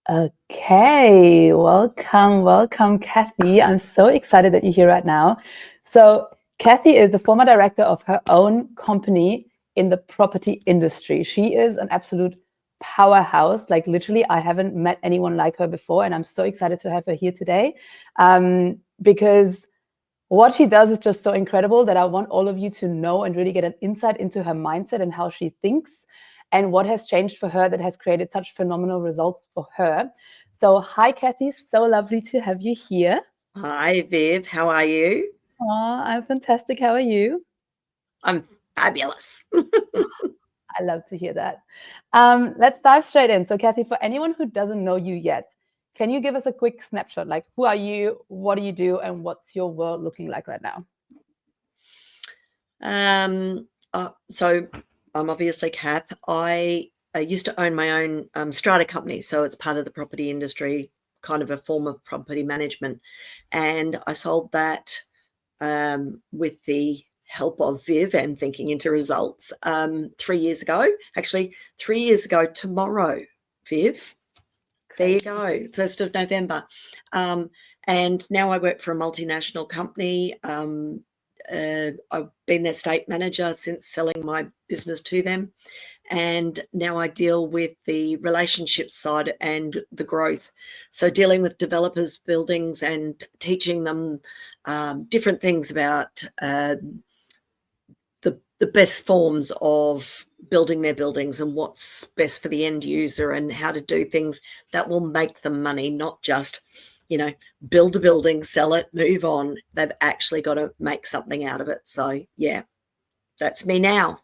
Okay, welcome, Kathy. I'm so excited that you're here right now. So, Kathy is the former director of her own company in the property industry. She is an absolute powerhouse. Like, literally, I haven't met anyone like her before, and I'm so excited to have her here today because what she does is just so incredible that I want all of you to know and really get an insight into her mindset and how she thinks and what has changed for her that has created such phenomenal results for her. So, hi, Kathy. So lovely to have you here. Hi, Viv. How are you? I'm fantastic. How are you? I'm fabulous. I love to hear that. Let's dive straight in. So, Kathy, for anyone who doesn't know you yet, can you give us a quick snapshot? Like, who are you? What do you do? And what's your world looking like right now? So I'm obviously Cath. I used to own my own strata company, so it's part of the property industry, kind of a form of property management. And I sold that with the help of Viv and thinking into results 3 years ago. Actually, 3 years ago tomorrow, Viv. There you go, 1st of November. And now I work for a multinational company. I've been their state manager since selling my business to them. And now I deal with the relationship side and the growth. So dealing with developers, buildings, and teaching them different things about the best forms of building their buildings and what's best for the end user and how to do things that will make them money, not just, build a building, sell it, move on. They've actually got to make something out of it. So, yeah, that's me now.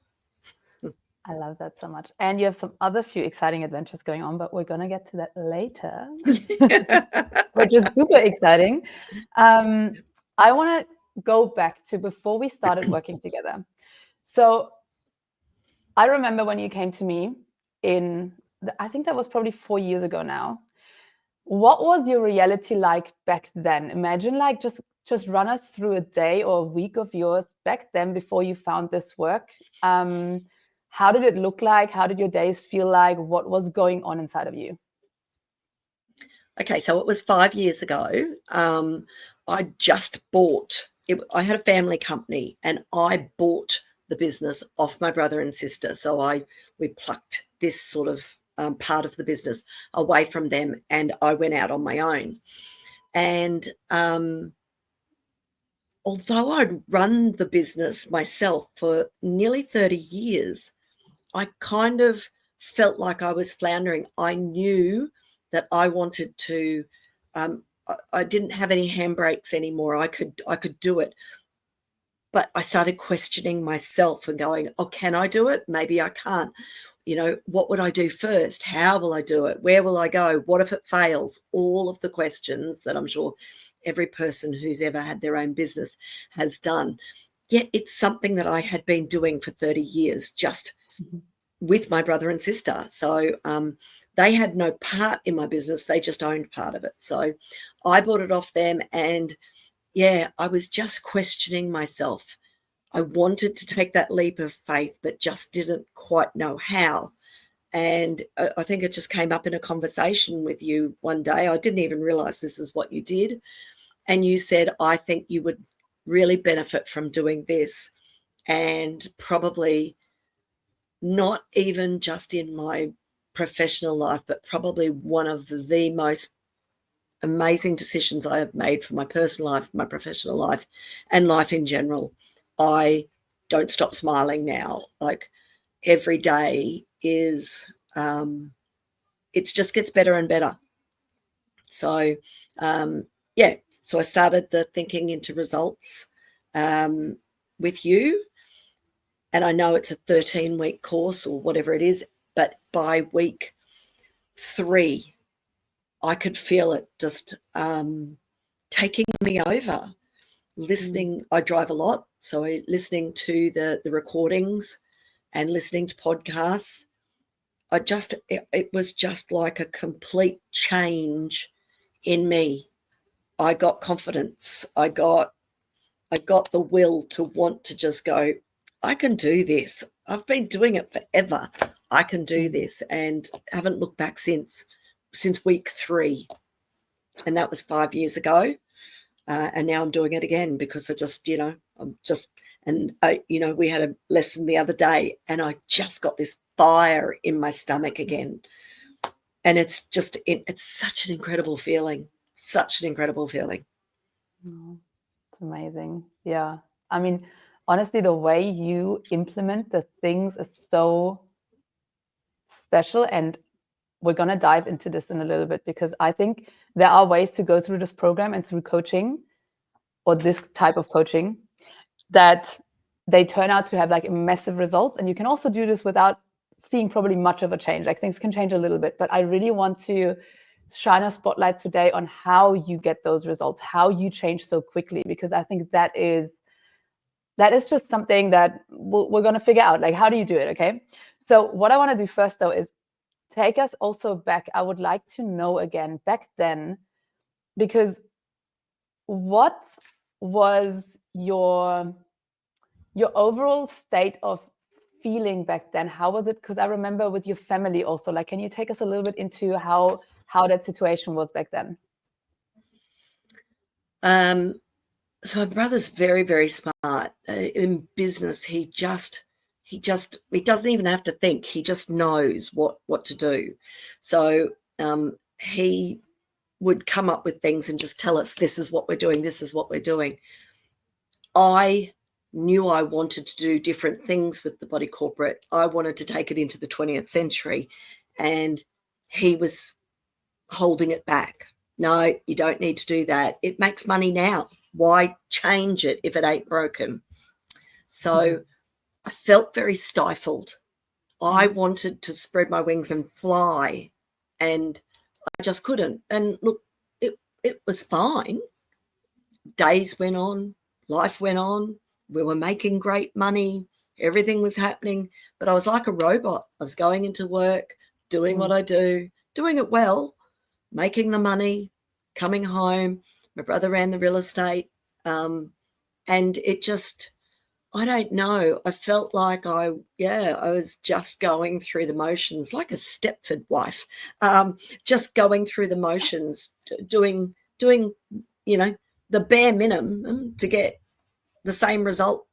I love that so much. And you have some other few exciting adventures going on, but we're going to get to that later, which is super exciting. I want to go back to before we started working together. So I remember when you came to me I think that was probably 4 years ago now. What was your reality like back then? Imagine like just run us through a day or a week of yours back then before you found this work. How did it look like? How did your days feel like? What was going on inside of you? Okay, so it was 5 years ago. I just bought it. I had a family company and I bought the business off my brother and sister. So we plucked this sort of part of the business away from them and I went out on my own. And although I'd run the business myself for nearly 30 years, I kind of felt like I was floundering. I knew that I wanted to, I didn't have any handbrakes anymore. I could do it. But I started questioning myself and going, oh, can I do it? Maybe I can't. What would I do first? How will I do it? Where will I go? What if it fails? All of the questions that I'm sure every person who's ever had their own business has done. Yet it's something that I had been doing for 30 years, just with my brother and sister. So they had no part in my business. They just owned part of it. So I bought it off them. And yeah, I was just questioning myself. I wanted to take that leap of faith, but just didn't quite know how. And I think it just came up in a conversation with you one day. I didn't even realize this is what you did. And you said, I think you would really benefit from doing this. And probably not even just in my professional life, but probably one of the most amazing decisions I have made for my personal life, my professional life, and life in general. I don't stop smiling now. Like every day is, it just gets better and better. So, yeah, so I started the thinking into results with you. And I know it's a 13-week course or whatever it is, but by week 3, I could feel it just taking me over. Listening, I drive a lot, so listening to the recordings and listening to podcasts, it was just like a complete change in me. I got confidence. I got the will to want to just go, I can do this. I've been doing it forever. I can do this, and haven't looked back since. since week 3, and that was 5 years ago. And now I'm doing it again because I just, we had a lesson the other day, and I just got this fire in my stomach again. And it's such an incredible feeling, such an incredible feeling. Oh, it's amazing. Yeah. I mean, honestly, the way you implement the things is so special. And we're going to dive into this in a little bit, because I think there are ways to go through this program and through coaching, or this type of coaching, that they turn out to have like massive results. And you can also do this without seeing probably much of a change. Like, things can change a little bit, but I really want to shine a spotlight today on how you get those results, how you change so quickly, because I think that is just something that we're going to figure out. Like, how do you do it? Okay. So what I want to do first, though, is take us also back. I would like to know again, back then, because what was your overall state of feeling back then? How was it? Because I remember with your family also, like, can you take us a little bit into how that situation was back then? So my brother's very, very smart in business. He doesn't even have to think. He just knows what to do. So he would come up with things and just tell us, this is what we're doing, this is what we're doing. I knew I wanted to do different things with the body corporate. I wanted to take it into the 20th century, and he was holding it back. No, you don't need to do that. It makes money now. Why change it if it ain't broken? So I felt very stifled. I wanted to spread my wings and fly, and I just couldn't. And look, it was fine. Days went on, life went on. We were making great money. Everything was happening, but I was like a robot. I was going into work, doing what I do, doing it well, making the money, coming home. My brother ran the real estate. And it just, I don't know. I felt like I was just going through the motions, like a Stepford wife, just going through the motions, doing, the bare minimum to get the same result.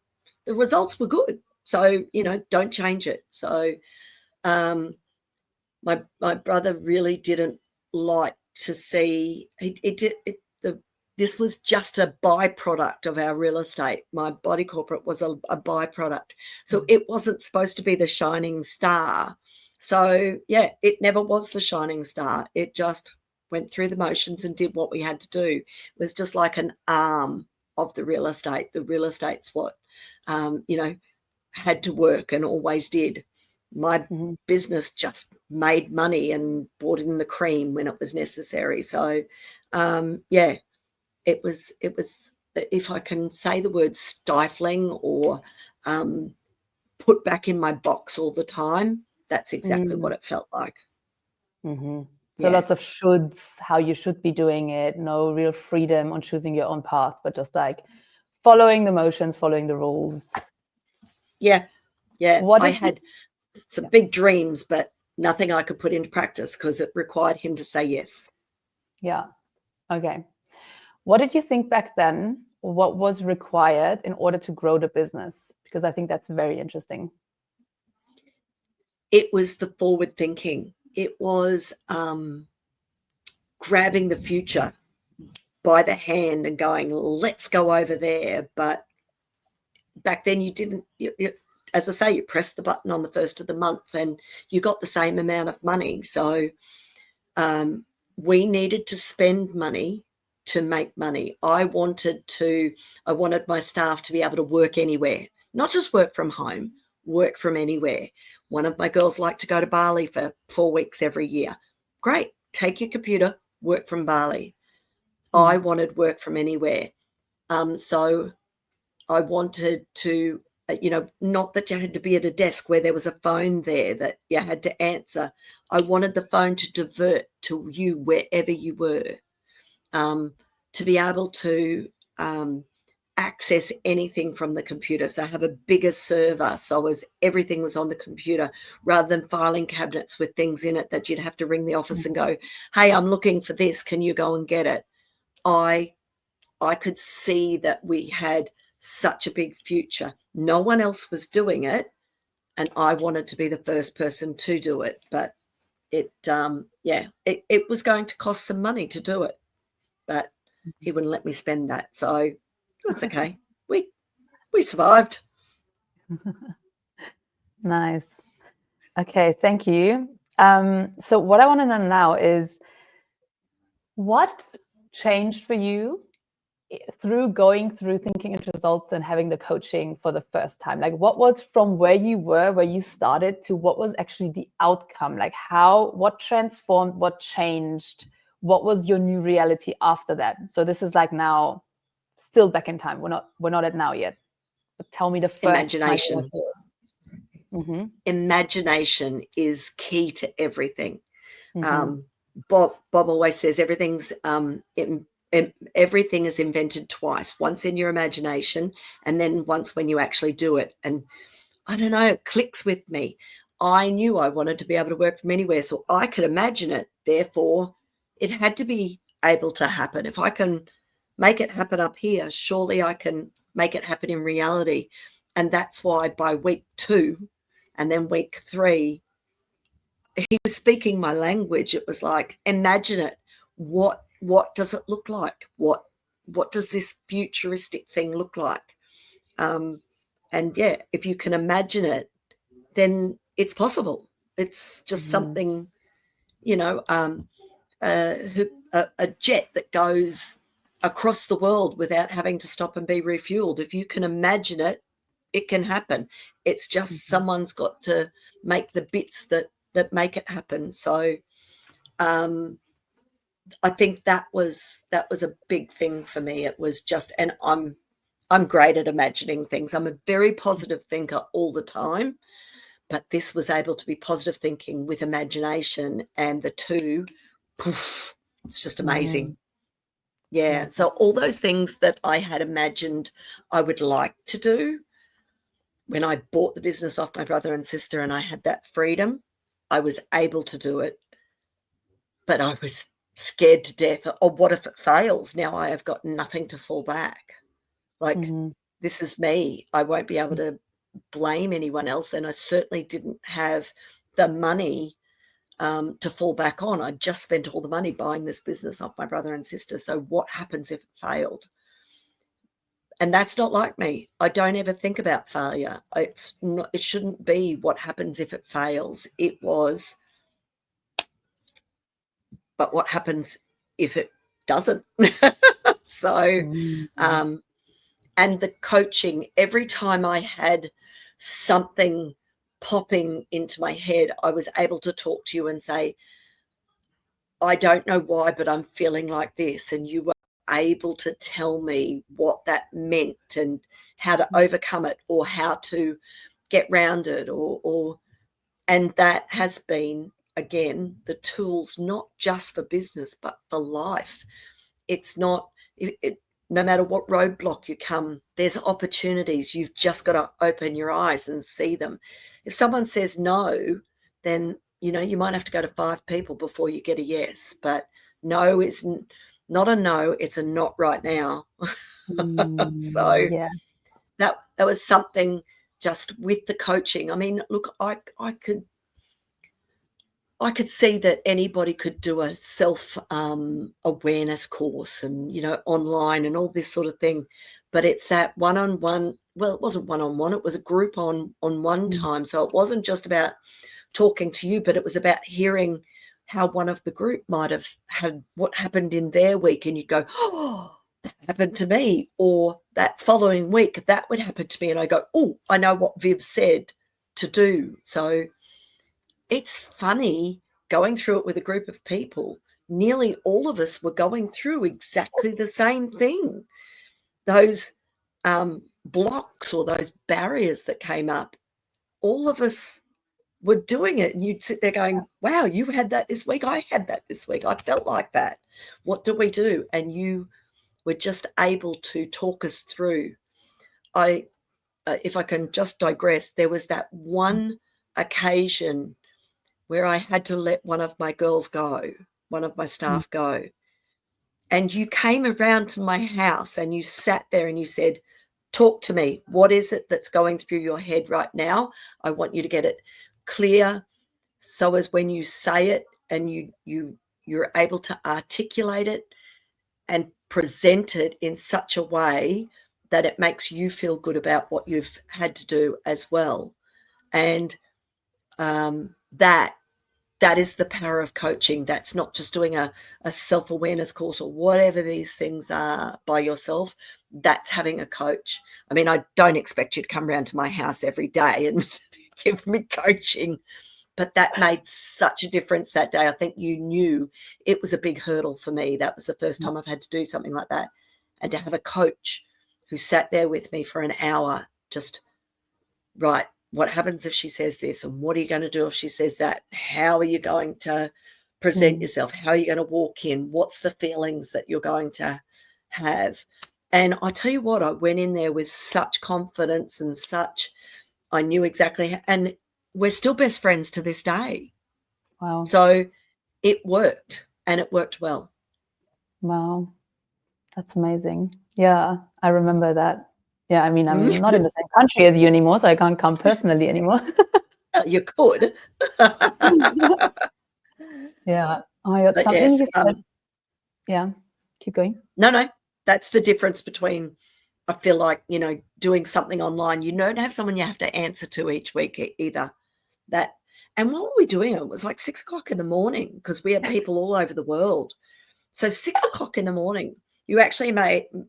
The results were good. So, don't change it. So my brother really didn't like to see this was just a byproduct of our real estate. My body corporate was a byproduct. So it wasn't supposed to be the shining star. So, it never was the shining star. It just went through the motions and did what we had to do. It was just like an arm of the real estate. The real estate's what, had to work and always did. My business just made money and brought in the cream when it was necessary. So, it was, if I can say the word stifling or put back in my box all the time, that's exactly what it felt like. So lots of shoulds, how you should be doing it, no real freedom on choosing your own path, but just like following the motions, following the rules. Yeah. I had some big dreams, but nothing I could put into practice because it required him to say yes. Yeah. Okay. What did you think back then? What was required in order to grow the business? Because I think that's very interesting. It was the forward thinking. It was grabbing the future by the hand and going, let's go over there. But back then you didn't, as I say, you pressed the button on the first of the month and you got the same amount of money. So we needed to spend money to make money. I wanted my staff to be able to work anywhere, not just work from home, work from anywhere. One of my girls liked to go to Bali for 4 weeks every year. Great. Take your computer, work from Bali. I wanted work from anywhere. So I wanted to, not that you had to be at a desk where there was a phone there that you had to answer. I wanted the phone to divert to you wherever you were, to be able to access anything from the computer. So I have a bigger server. So everything was on the computer rather than filing cabinets with things in it that you'd have to ring the office and go, hey, I'm looking for this. Can you go and get it? I could see that we had such a big future. No one else was doing it, and I wanted to be the first person to do it. But it was going to cost some money to do it, but he wouldn't let me spend that. So that's okay. We survived. Nice. Okay, thank you. So what I want to know now is, what changed for you through going through Thinking into Results and having the coaching for the first time? Like, what was from where you were, where you started, to what was actually the outcome? Like, what transformed, what changed, what was your new reality after that? So this is like now, still back in time. We're not at now yet. But tell me the first imagination. Mm-hmm. Imagination is key to everything. Mm-hmm. Bob always says everything's everything is invented twice, once in your imagination and then once when you actually do it. And I don't know, it clicks with me. I knew I wanted to be able to work from anywhere, so I could imagine it. Therefore, it had to be able to happen. If I can make it happen up here, surely I can make it happen in reality. And that's why by week 2 and then week 3, he was speaking my language. It was like, imagine it. What does it look like? What does this futuristic thing look like? And yeah, if you can imagine it, then it's possible. It's just something, you know, a jet that goes across the world without having to stop and be refueled. If you can imagine it, it can happen. It's just someone's got to make the bits that make it happen. So I think that was a big thing for me. It was just, and I'm great at imagining things. I'm a very positive thinker all the time, but this was able to be positive thinking with imagination, and the two, poof, it's just amazing. Yeah. So all those things that I had imagined I would like to do when I bought the business off my brother and sister and I had that freedom, I was able to do it, but I was scared to death. Or what if it fails? Now I have got nothing to fall back. Like, this is me. I won't be able to blame anyone else. And I certainly didn't have the money to fall back on. I just spent all the money buying this business off my brother and sister. So what happens if it failed? And that's not like me. I don't ever think about failure. It shouldn't be what happens if it fails. It was, but what happens if it doesn't? So, and the coaching, every time I had something popping into my head, I was able to talk to you and say, I don't know why, but I'm feeling like this. And you were able to tell me what that meant and how to overcome it or how to get round it, and that has been, again, the tools, not just for business, but for life. It's not, no matter what roadblock you come, there's opportunities. You've just got to open your eyes and see them. If someone says no, then, you might have to go to 5 people before you get a yes. But no is not a no, it's a not right now. So yeah. That was something just with the coaching. I mean, look, I could see that anybody could do a self-awareness course and, online and all this sort of thing. But it's that one-on-one. Well, it wasn't one-on-one. It was a group on one time. So it wasn't just about talking to you, but it was about hearing how one of the group might have had what happened in their week. And you'd go, oh, that happened to me. Or that following week, that would happen to me. And I go, oh, I know what Viv said to do. So it's funny going through it with a group of people. Nearly all of us were going through exactly the same thing. Those blocks or those barriers that came up, all of us were doing it. And you'd sit there going, wow, you had that this week. I had that this week. I felt like that. What do we do? And you were just able to talk us through. If I can just digress, there was that one occasion where I had to let one of my girls go, one of my staff go. And you came around to my house and you sat there and you said, talk to me. What is it that's going through your head right now? I want you to get it clear so as when you say it and you're able to articulate it and present it in such a way that it makes you feel good about what you've had to do as well. And that is the power of coaching. That's not just doing a self-awareness course or whatever these things are by yourself. That's having a coach. I mean, I don't expect you to come around to my house every day and give me coaching, but that made such a difference that day. I think you knew it was a big hurdle for me. That was the first time I've had to do something like that. And to have a coach who sat there with me for an hour, just, right, what happens if she says this? And what are you going to do if she says that? How are you going to present yourself? How are you going to walk in? What's the feelings that you're going to have? And I tell you what, I went in there with such confidence and I knew exactly, and we're still best friends to this day. Wow. So it worked, and it worked well. Wow. That's amazing. Yeah, I remember that. Yeah, I mean, I'm not in the same country as you anymore, so I can't come personally anymore. You could. Yeah. Oh my God, But something yes, you said. Yeah, keep going. No, that's the difference between, I feel like, doing something online. You don't have someone you have to answer to each week either. And what were we doing? It was like 6 o'clock in the morning because we had people all over the world. So 6 o'clock in the morning, you actually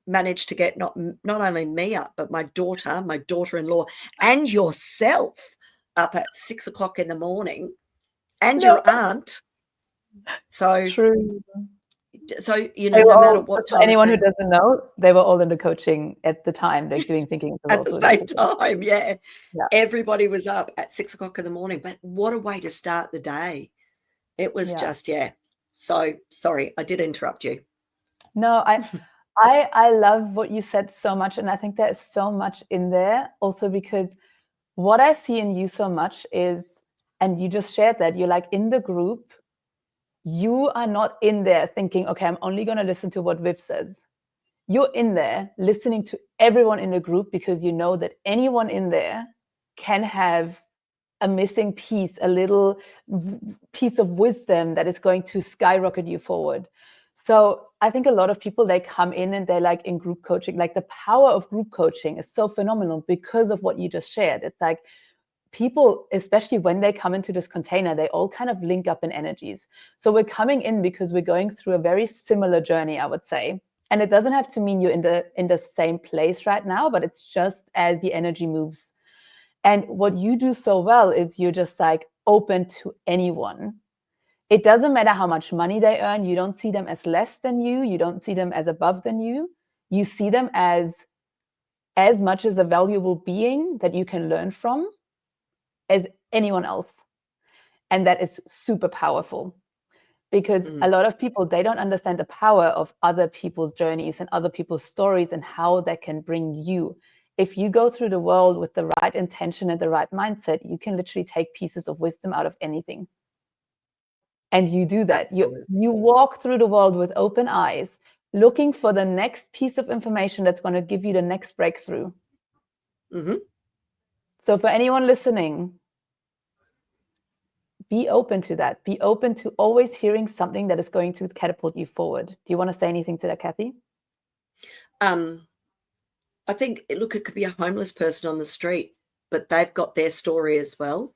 manage to get not only me up, but my daughter-in-law, and yourself up at 6 o'clock in the morning, and your aunt. So true. So, no matter what time. For anyone who doesn't know, they were all in the coaching at the time, like doing thinking at the same time, yeah. Everybody was up at 6 o'clock in the morning, but what a way to start the day. It was just, So sorry, I did interrupt you. No, I love what you said so much, and I think there's so much in there also, because what I see in you so much is, and you just shared that, you're like in the group, you are not in there thinking, okay, I'm only going to listen to what Viv says. You're in there listening to everyone in the group because you know that anyone in there can have a missing piece, a little piece of wisdom that is going to skyrocket you forward. So I think a lot of people, they come in and they're like in group coaching, like the power of group coaching is so phenomenal because of what you just shared. It's like people, especially when they come into this container, they all kind of link up in energies. So we're coming in because we're going through a very similar journey, I would say. And it doesn't have to mean you're in the same place right now, but it's just as the energy moves. And what you do so well is you're just like open to anyone. It doesn't matter how much money they earn. You don't see them as less than you. You don't see them as above than you. You see them as much as a valuable being that you can learn from as anyone else. And that is super powerful, because a lot of people, they don't understand the power of other people's journeys and other people's stories and how that can bring you. If you go through the world with the right intention and the right mindset, you can literally take pieces of wisdom out of anything. And you do that. You walk through the world with open eyes, looking for the next piece of information that's going to give you the next breakthrough. So for anyone listening, be open to that. Be open to always hearing something that is going to catapult you forward. Do you want to say anything to that, Kathy? I think, look, it could be a homeless person on the street, but they've got their story as well.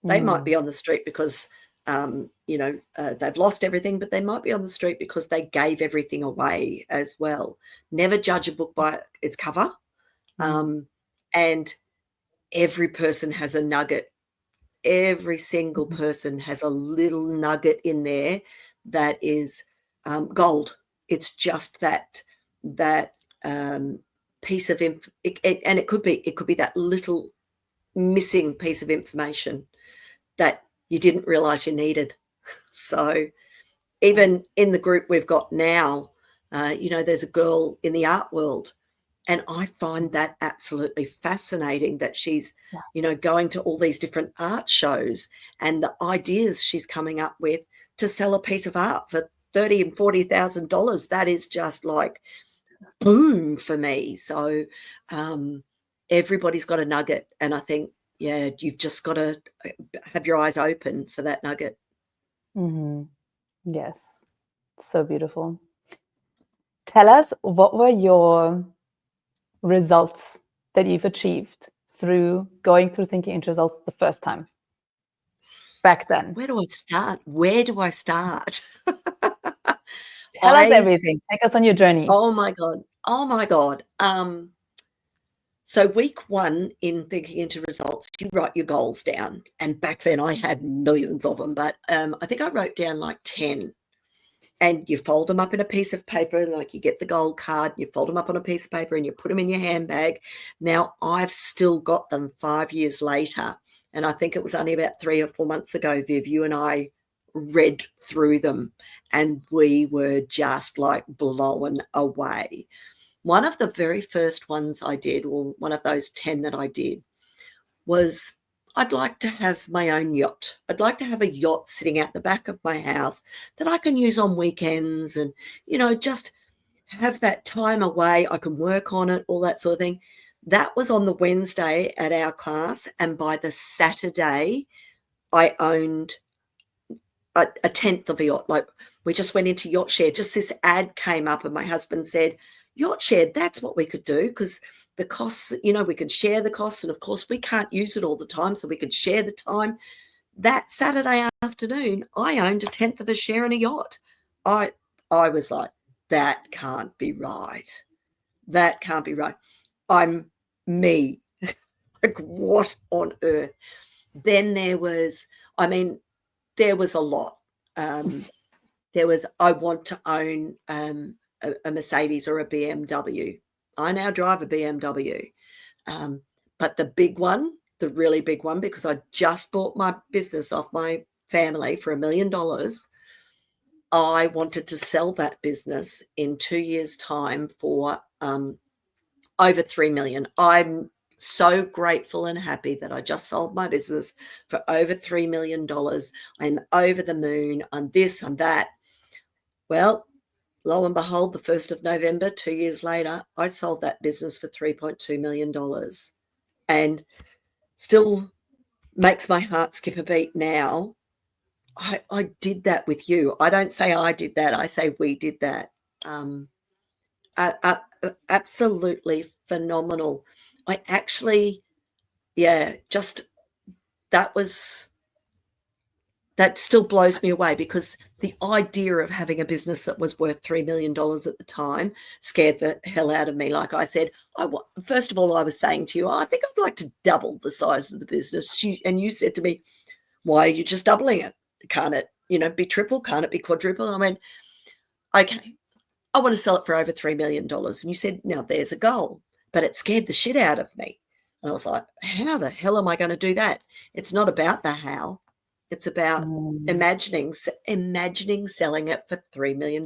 They might be on the street because, they've lost everything, but they might be on the street because they gave everything away as well. Never judge a book by its cover. And every person has a nugget. Every single person has a little nugget in there that is gold. It's just that piece of and it could be that little missing piece of information that you didn't realize you needed. So even in the group we've got now, There's a girl in the art world, and I find that absolutely fascinating that she's, going to all these different art shows and the ideas she's coming up with to sell a piece of art for $30,000 and $40,000. That is just like boom for me. So everybody's got a nugget, and I think, you've just got to have your eyes open for that nugget. Yes, so beautiful. Tell us, what were your results that you've achieved through going through Thinking into Results the first time back then? Where do I start? Where do I start? Tell us everything. Take us on your journey. Oh my God. Oh my God. So week 1 in Thinking into Results, you write your goals down. And back then I had millions of them, but I think I wrote down like 10. And you fold them up in a piece of paper, like you get the gold card, you fold them up on a piece of paper and you put them in your handbag. Now, I've still got them 5 years later. And I think it was only about 3 or 4 months ago, Viv, you and I read through them and we were just like blown away. One of the very first ones I did, or one of those 10 that I did, was I'd like to have my own yacht. I'd like to have a yacht sitting out the back of my house that I can use on weekends and, just have that time away. I can work on it, all that sort of thing. That was on the Wednesday at our class. And by the Saturday, I owned a tenth of a yacht. Like, we just went into Yacht Share. Just this ad came up and my husband said, Yacht Share, that's what we could do, because the costs, we could share the costs. And of course, we can't use it all the time, so we could share the time. That Saturday afternoon, I owned a tenth of a share in a yacht. I was like, that can't be right. That can't be right. I'm me. Like, what on earth? Then there was a lot. I want to own a Mercedes or a BMW. I now drive a BMW. But the big one, the really big one, because I just bought my business off my family for $1 million, I wanted to sell that business in 2 years' time for over $3 million. I'm so grateful and happy that I just sold my business for over $3 million. I'm over the moon on this, on that. Well, lo and behold, the 1st of November, 2 years later, I sold that business for $3.2 million, and still makes my heart skip a beat now. I did that with you. I don't say I did that. I say we did that. Absolutely phenomenal. I actually, just that still blows me away, because the idea of having a business that was worth $3 million at the time scared the hell out of me. Like I said, first of all, I was saying to you, I think I'd like to double the size of the business. And you said to me, why are you just doubling it? Can't it, be triple? Can't it be quadruple? I went, okay, I want to sell it for over $3 million. And you said, now there's a goal. But it scared the shit out of me. And I was like, how the hell am I going to do that? It's not about the how. It's about imagining selling it for $3 million.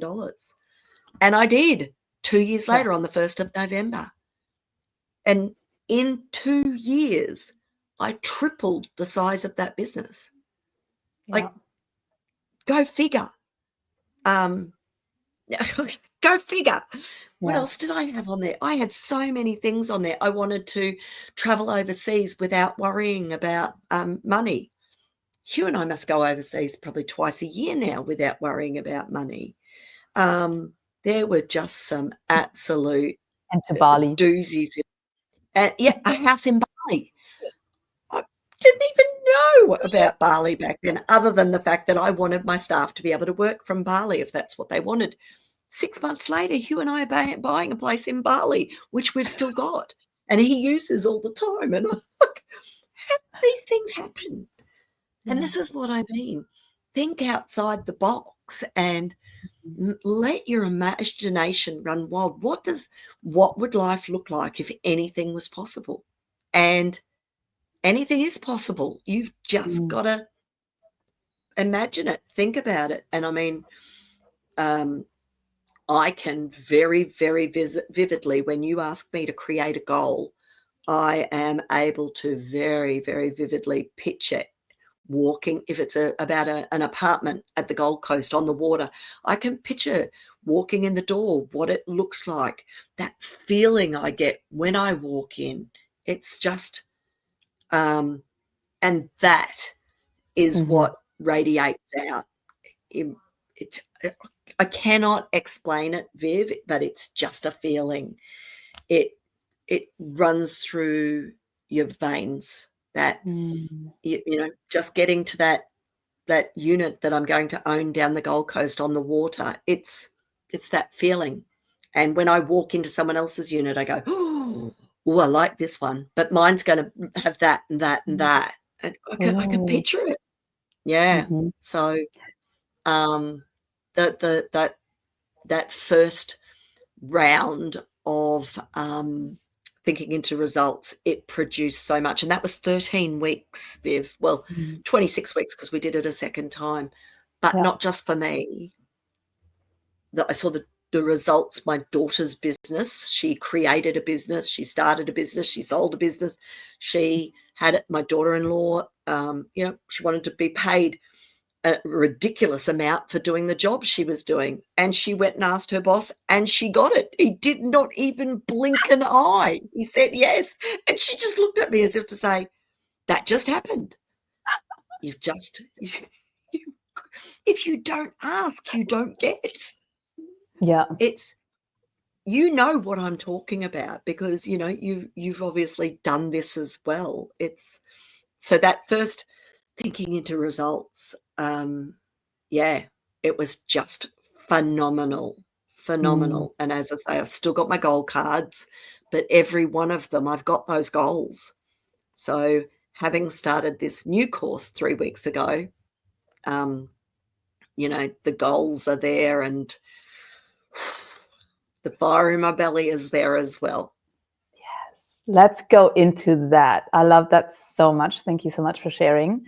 And I did 2 years later on the 1st of November. And in 2 years, I tripled the size of that business. Like, go figure. Go figure. What else did I have on there? I had so many things on there. I wanted to travel overseas without worrying about money. Hugh and I must go overseas probably twice a year now without worrying about money. There were just some absolute and to Bali doozies. A house in Bali. I didn't even know about Bali back then, other than the fact that I wanted my staff to be able to work from Bali if that's what they wanted. 6 months later, Hugh and I are buying a place in Bali, which we've still got, and he uses all the time. And I'm like, how do these things happen? And this is what I mean. Think outside the box and let your imagination run wild. What would life look like if anything was possible? And anything is possible. You've just got to imagine it, think about it. And I mean, I can very, very vividly, when you ask me to create a goal, I am able to very, very vividly picture walking. If it's about an apartment at the Gold Coast on the water, I can picture walking in the door, what it looks like, that feeling I get when I walk in. It's just, and that is what radiates out. I cannot explain it, Viv, but it's just a feeling. It runs through your veins, that you know, just getting to that unit that I'm going to own down the Gold Coast on the water. It's that feeling. And when I walk into someone else's unit, I go, oh, I like this one, but mine's going to have that and that and that. And I can picture it. Yeah. So that first round of thinking into results, it produced so much. And that was 13 weeks, Viv. Well, 26 weeks because we did it a second time. But not just for me. I saw the results. My daughter's business, she created a business, she started a business, she sold a business. She had it, my daughter-in-law, you know, she wanted to be paid a ridiculous amount for doing the job she was doing. And she went and asked her boss and she got it. He did not even blink an eye. He said yes. And she just looked at me as if to say, that just happened. You've just, if you don't ask, you don't get. Yeah. It's, you know what I'm talking about because, you know, you've obviously done this as well. It's, so that first thinking into results, yeah, it was just phenomenal. And as I say, I've still got my goal cards, but every one of them, I've got those goals. So having started this new course 3 weeks ago, you know, the goals are there and the fire in my belly is there as well. Yes, let's go into that. I love that so much. Thank you so much for sharing.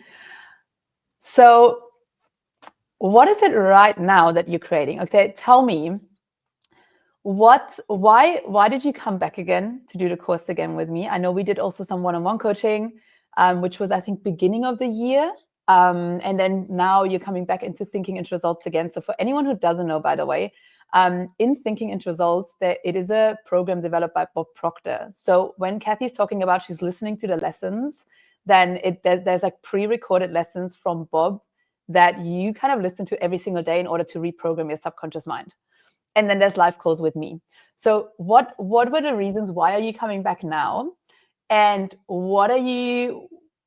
So what is it right now that you're creating? Okay, tell me, why did you come back again to do the course again with me? I know we did also some one-on-one coaching, which was, I think, beginning of the year. And then now you're coming back into thinking into results again. So for anyone who doesn't know, by the way, in Thinking into Results, it is a program developed by Bob Proctor. So when Kathy's talking about she's listening to the lessons, then there's like pre-recorded lessons from Bob that you kind of listen to every single day in order to reprogram your subconscious mind. And then there's live calls with me. So what were the reasons? Why are you coming back now? And what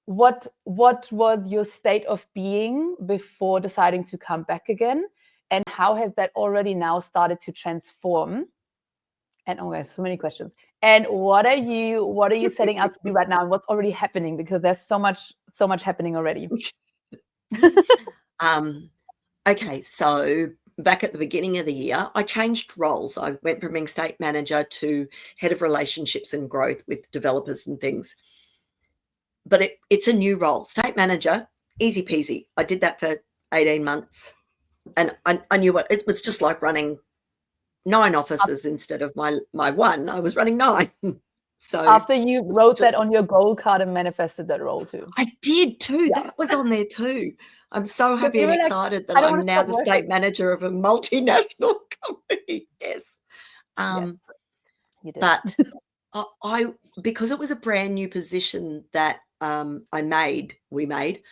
was your state of being before deciding to come back again? And how has that already now started to transform? And oh, there's so many questions. And what are you setting out to do right now? And what's already happening? Because there's so much happening already. Okay, so back at the beginning of the year, I changed roles. I went from being state manager to head of relationships and growth with developers and things. But it's a new role. State manager, easy peasy. I did that for 18 months. And I knew what it was, just like running 9 offices instead of my one. I was running 9. So after you wrote that on your goal card and manifested that role too. I did too. Yeah. That was on there too. I'm so happy and excited that I'm now the state manager of a multinational company. Yes. You did. But I because it was a brand new position that we made,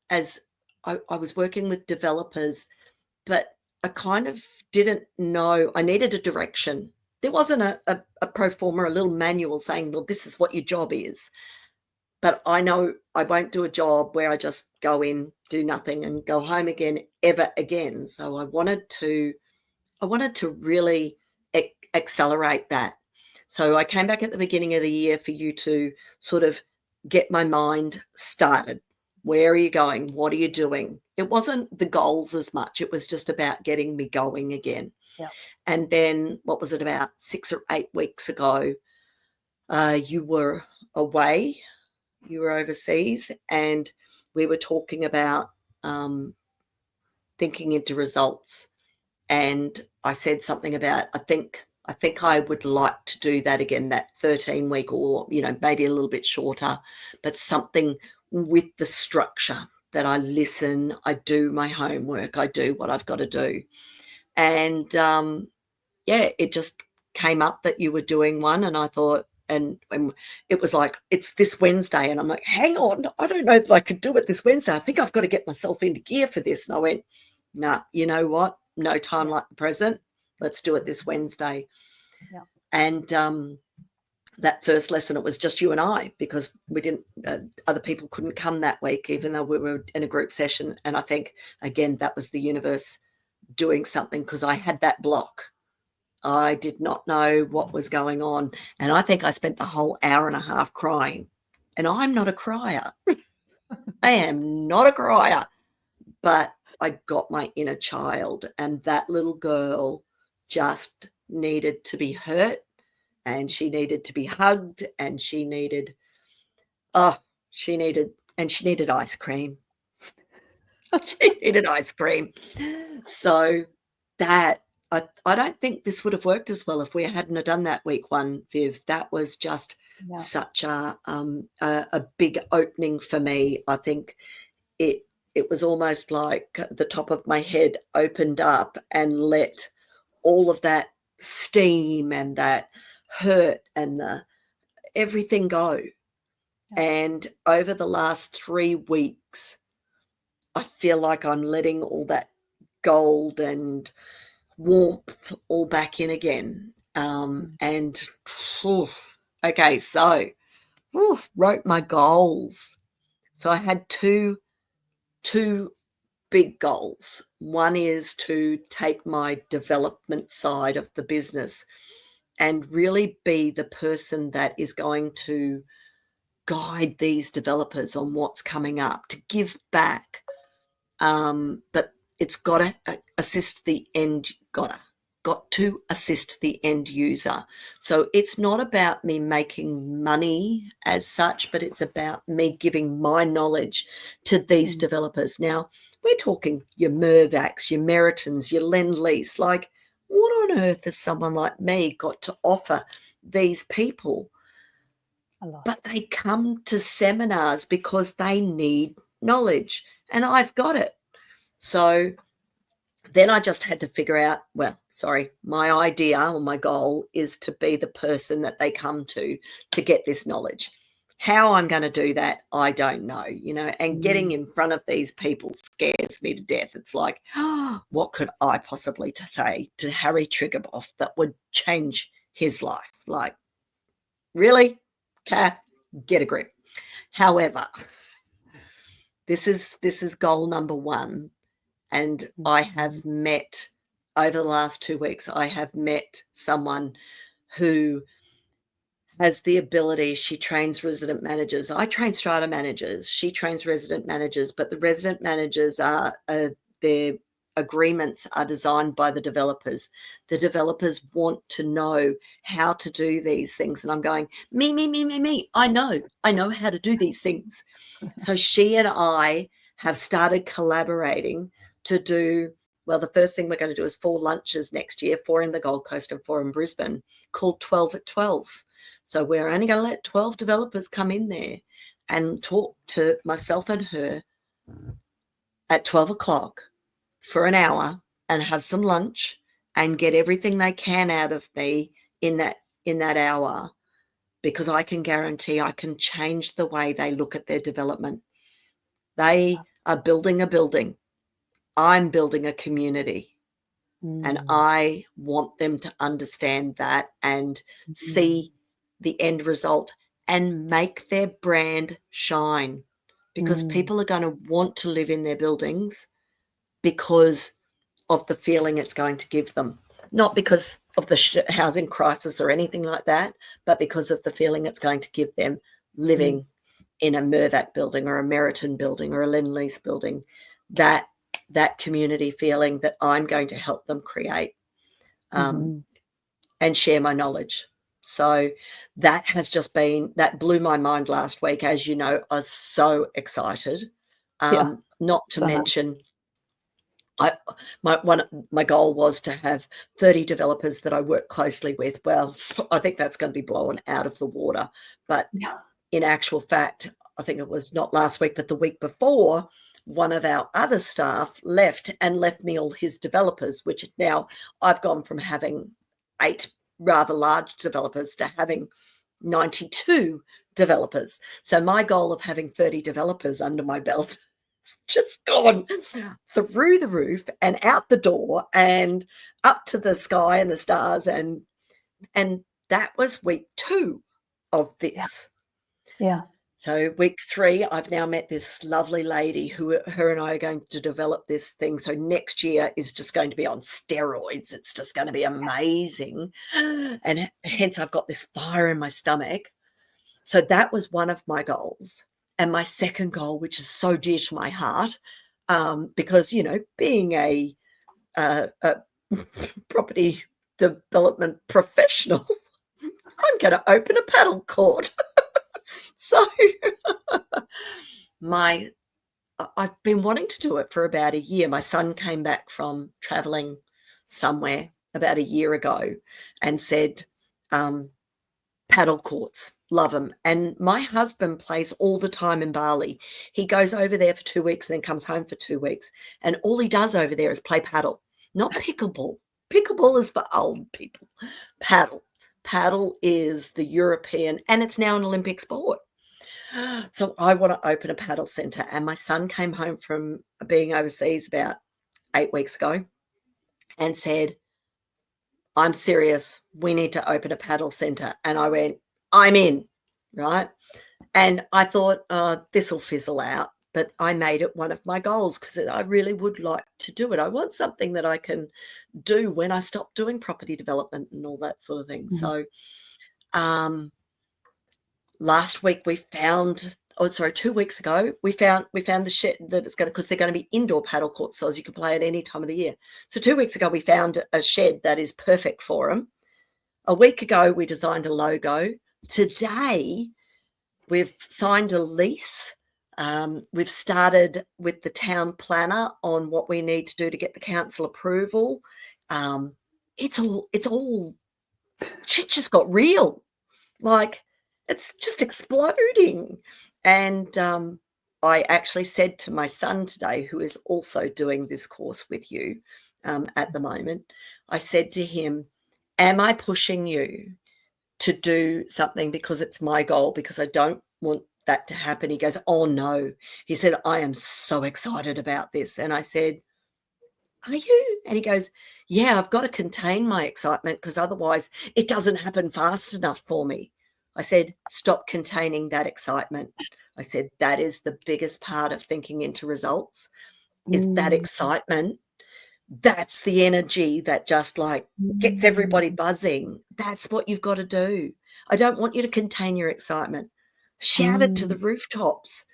as I was working with developers, but I kind of didn't know. I needed a direction. There wasn't a pro forma, a little manual saying, well, this is what your job is. But I know I won't do a job where I just go in, do nothing and go home again, ever again. So I wanted to really accelerate that. So I came back at the beginning of the year for you to sort of get my mind started. Where are you going? What are you doing? It wasn't the goals as much. It was just about getting me going again. Yeah. And then what was it, about 6 or 8 weeks ago, you were away. You were overseas and we were talking about thinking into results. and I said something about, I think I would like to do that again, that 13-week, or, you know, maybe a little bit shorter, but something with the structure that I listen, I do my homework, I do what I've got to do. And yeah, it just came up that you were doing one, and I thought, and it was like, it's this Wednesday, and I'm like, hang on, I don't know that I could do it this Wednesday. I think I've got to get myself into gear for this. And I went, nah, you know what? No time like the present. Let's do it this Wednesday. Yeah. And that first lesson, it was just you and I, because we didn't, other people couldn't come that week, even though we were in a group session. And I think, again, that was the universe doing something, because I had that block. I did not know what was going on. And I think I spent the whole hour and a half crying. And I'm not a crier. I am not a crier. But I got my inner child, and that little girl just needed to be hurt, and she needed to be hugged, and she needed ice cream. She needed ice cream. So that, I don't think this would have worked as well if we hadn't have done that week one, Viv. That was just such a big opening for me. I think it was almost like the top of my head opened up and let all of that steam and that hurt and everything go. And over the last 3 weeks, I feel like I'm letting all that gold and warmth all back in again. And okay, so wrote my goals. So I had two big goals. One is to take my development side of the business and really be the person that is going to guide these developers on what's coming up, to give back. But it's got to assist the end, got to assist the end user. So it's not about me making money as such, but it's about me giving my knowledge to these developers. Now, we're talking your Mirvacs, your Meritons, your Lend-Lease. Like, what on earth has someone like me got to offer these people? A lot. But they come to seminars because they need knowledge, and I've got it. So then I just had to figure out, my idea or my goal is to be the person that they come to get this knowledge. How I'm going to do that, I don't know, and getting in front of these people scares me to death. It's like, what could I possibly say to Harry Triggerboff that would change his life? Like, really, Cath, get a grip. However, this is goal number one. And I have met, over the last 2 weeks, I have met someone who has the ability. She trains resident managers. I train strata managers. She trains resident managers, but the resident managers are, their agreements are designed by the developers. The developers want to know how to do these things. And I'm going, me. I know how to do these things. So she and I have started collaborating to do, the first thing we're going to do is 4 lunches next year, 4 in the Gold Coast and 4 in Brisbane, called 12 at 12. So we're only going to let 12 developers come in there and talk to myself and her at 12 o'clock for an hour and have some lunch and get everything they can out of me in that hour, because I can guarantee I can change the way they look at their development. They are building a building. I'm building a community, and I want them to understand that and see the end result and make their brand shine, because people are going to want to live in their buildings because of the feeling it's going to give them, not because of the housing crisis or anything like that, but because of the feeling it's going to give them living in a Mirvac building or a Meriton building or a Lend-Lease building, that community feeling that I'm going to help them create and share my knowledge. So that has just been, that blew my mind last week. As you know, I was so excited. Not to mention My goal was to have 30 developers that I work closely with. Well, I think that's going to be blown out of the water. But in actual fact, I think it was not last week, but the week before, one of our other staff left me all his developers, which now I've gone from having 8 rather large developers to having 92 developers. So my goal of having 30 developers under my belt has just gone through the roof and out the door and up to the sky and the stars. And that was week 2 of this. Yeah. So week 3, I've now met this lovely lady who her and I are going to develop this thing. So next year is just going to be on steroids. It's just going to be amazing. And hence I've got this fire in my stomach. So that was one of my goals. And my second goal, which is so dear to my heart, because, being a property development professional, I'm going to open a paddle court. So I've been wanting to do it for about a year. My son came back from traveling somewhere about a year ago and said, paddle courts, love them. And my husband plays all the time in Bali. He goes over there for 2 weeks and then comes home for 2 weeks. And all he does over there is play paddle, not pickleball. Pickleball is for old people. Paddle. Paddle is the European, and it's now an Olympic sport. So I want to open a paddle centre. And my son came home from being overseas about 8 weeks ago and said, I'm serious. We need to open a paddle centre. And I went, I'm in, right? And I thought, this will fizzle out. But I made it one of my goals because I really would like to do it. I want something that I can do when I stop doing property development and all that sort of thing. Mm-hmm. So last week we found, 2 weeks ago, we found the shed that it's going to, because they're going to be indoor paddle courts, so as you can play at any time of the year. So 2 weeks ago, we found a shed that is perfect for them. A week ago, we designed a logo. Today, we've signed a lease. We've started with the town planner on what we need to do to get the council approval. It's all shit just got real. Like, it's just exploding. And I actually said to my son today, who is also doing this course with you at the moment, I said to him, am I pushing you to do something because it's my goal, because I don't want that to happen? He goes, oh no. He said, I am so excited about this. And I said, are you? And he goes, yeah, I've got to contain my excitement because otherwise it doesn't happen fast enough for me. I said, stop containing that excitement. I said, that is the biggest part of thinking into results, is that excitement. That's the energy that just like gets everybody buzzing. That's what you've got to do. I don't want you to contain your excitement. Shout it to the rooftops.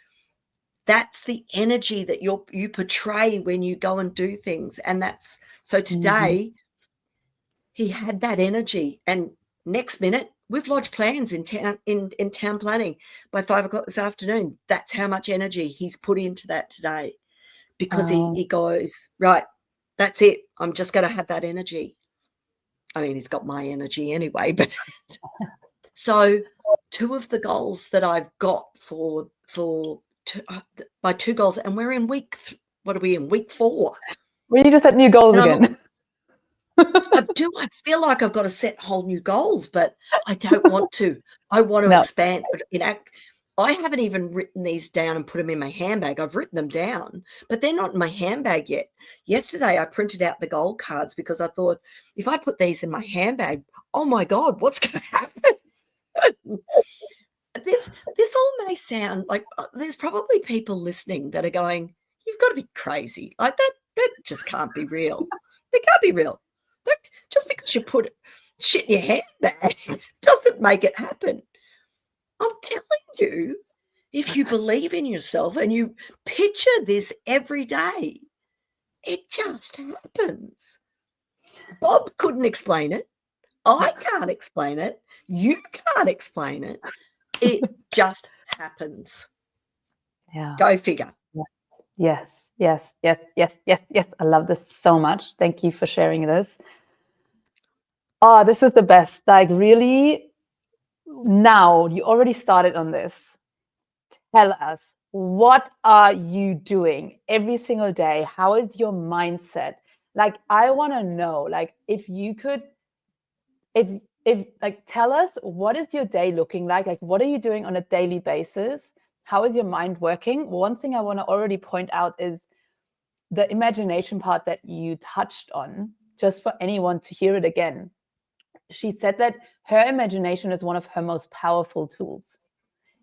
That's the energy that you portray when you go and do things. And that's, so today he had that energy, and next minute we've lodged plans in town planning by 5 o'clock this afternoon. That's how much energy he's put into that today, because he goes, right, that's it. I'm just going to have that energy. I mean, he's got my energy anyway, but so 2 of the goals that I've got for my 2 goals, and we're in week, what are we in? Week 4. We need to set new goals again. I feel like I've got to set whole new goals, but I don't want to. I want to expand. I haven't even written these down and put them in my handbag. I've written them down, but they're not in my handbag yet. Yesterday, I printed out the goal cards because I thought, if I put these in my handbag, oh my God, what's going to happen? This all may sound like there's probably people listening that are going, you've got to be crazy. Like that just can't be real. It can't be real. Like, just because you put shit in your handbag doesn't make it happen. I'm telling you, if you believe in yourself and you picture this every day, it just happens. Bob couldn't explain it. I can't explain it. You can't explain it. It just happens. Yeah. Go figure. Yes, yes, yes, yes, yes, yes. I love this so much. Thank you for sharing this. Oh, this is the best. Like, really, now you already started on this. Tell us, what are you doing every single day? How is your mindset? Like, I want to know, like, if you could, if like, tell us, what is your day looking like? Like, what are you doing on a daily basis? How is your mind working? One thing I want to already point out is the imagination part that you touched on, just for anyone to hear it again. She said that her imagination is one of her most powerful tools,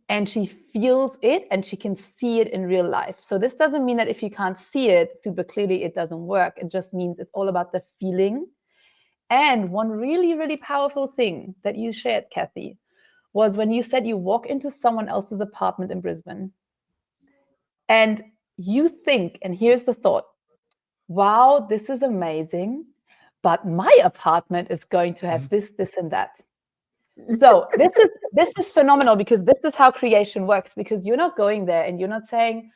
and she feels it and she can see it in real life. So this doesn't mean that if you can't see it super clearly, it doesn't work. It just means it's all about the feeling. And one really, really powerful thing that you shared, Kathy, was when you said you walk into someone else's apartment in Brisbane and you think, and here's the thought, wow, this is amazing, but my apartment is going to have this, this, and that. So this is phenomenal, because this is how creation works, because you're not going there and you're not saying,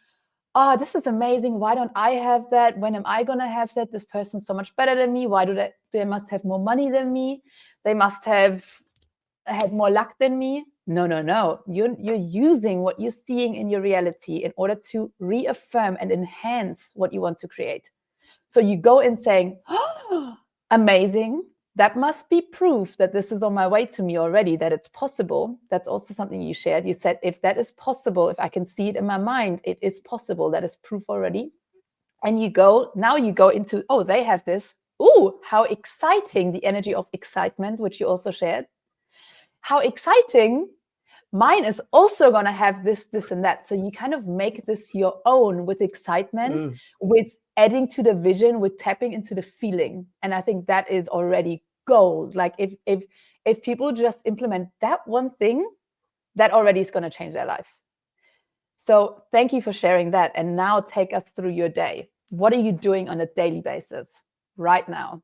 oh, this is amazing, why don't I have that? When am I going to have that? This person's so much better than me. Why they must have more money than me? They must have had more luck than me. No. You're using what you're seeing in your reality in order to reaffirm and enhance what you want to create. So you go in saying, oh, amazing. That must be proof that this is on my way to me already, that it's possible. That's also something you shared. You said, if that is possible, if I can see it in my mind, it is possible. That is proof already. And now you go into, oh, they have this. Ooh, how exciting, the energy of excitement, which you also shared. How exciting. Mine is also going to have this, this, and that. So you kind of make this your own with excitement, with adding to the vision, with tapping into the feeling. And I think that is already gold. Like, if people just implement that one thing, that already is going to change their life. So thank you for sharing that. And now take us through your day. What are you doing on a daily basis right now?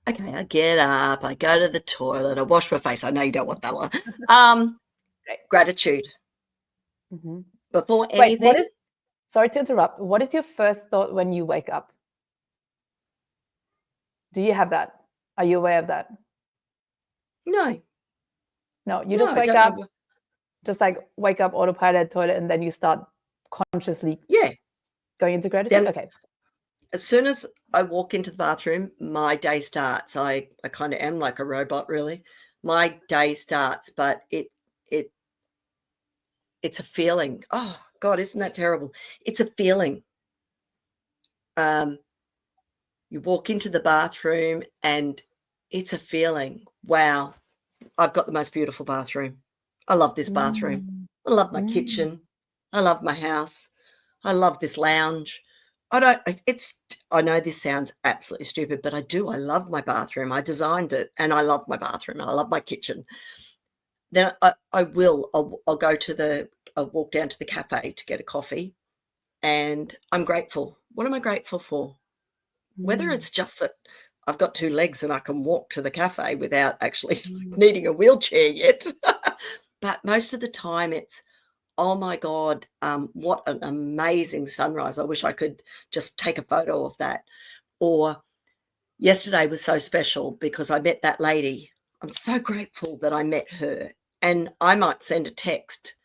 Okay, I get up, I go to the toilet, I wash my face. I know you don't want that one. Gratitude. Mm-hmm. Before anything. Sorry to interrupt. What is your first thought when you wake up? Do you have that? Are you aware of that? No. No, you just wake up, just like wake up, autopilot, toilet, and then you start consciously going into gratitude? Okay. As soon as I walk into the bathroom, my day starts. I kind of am like a robot, really. My day starts, but it's a feeling. Oh, God, isn't that terrible? It's a feeling. You walk into the bathroom and it's a feeling. Wow, I've got the most beautiful bathroom. I love this bathroom. I love my kitchen. I love my house. I love this lounge. I know this sounds absolutely stupid, but I do. I love my bathroom. I designed it and I love my bathroom and I love my kitchen. Then I'll walk down to the cafe to get a coffee, and I'm grateful. What am I grateful for? Whether it's just that I've got two legs and I can walk to the cafe without actually needing a wheelchair yet. But most of the time it's, oh my God, what an amazing sunrise. I wish I could just take a photo of that. Or yesterday was so special because I met that lady. I'm so grateful that I met her. And I might send a text.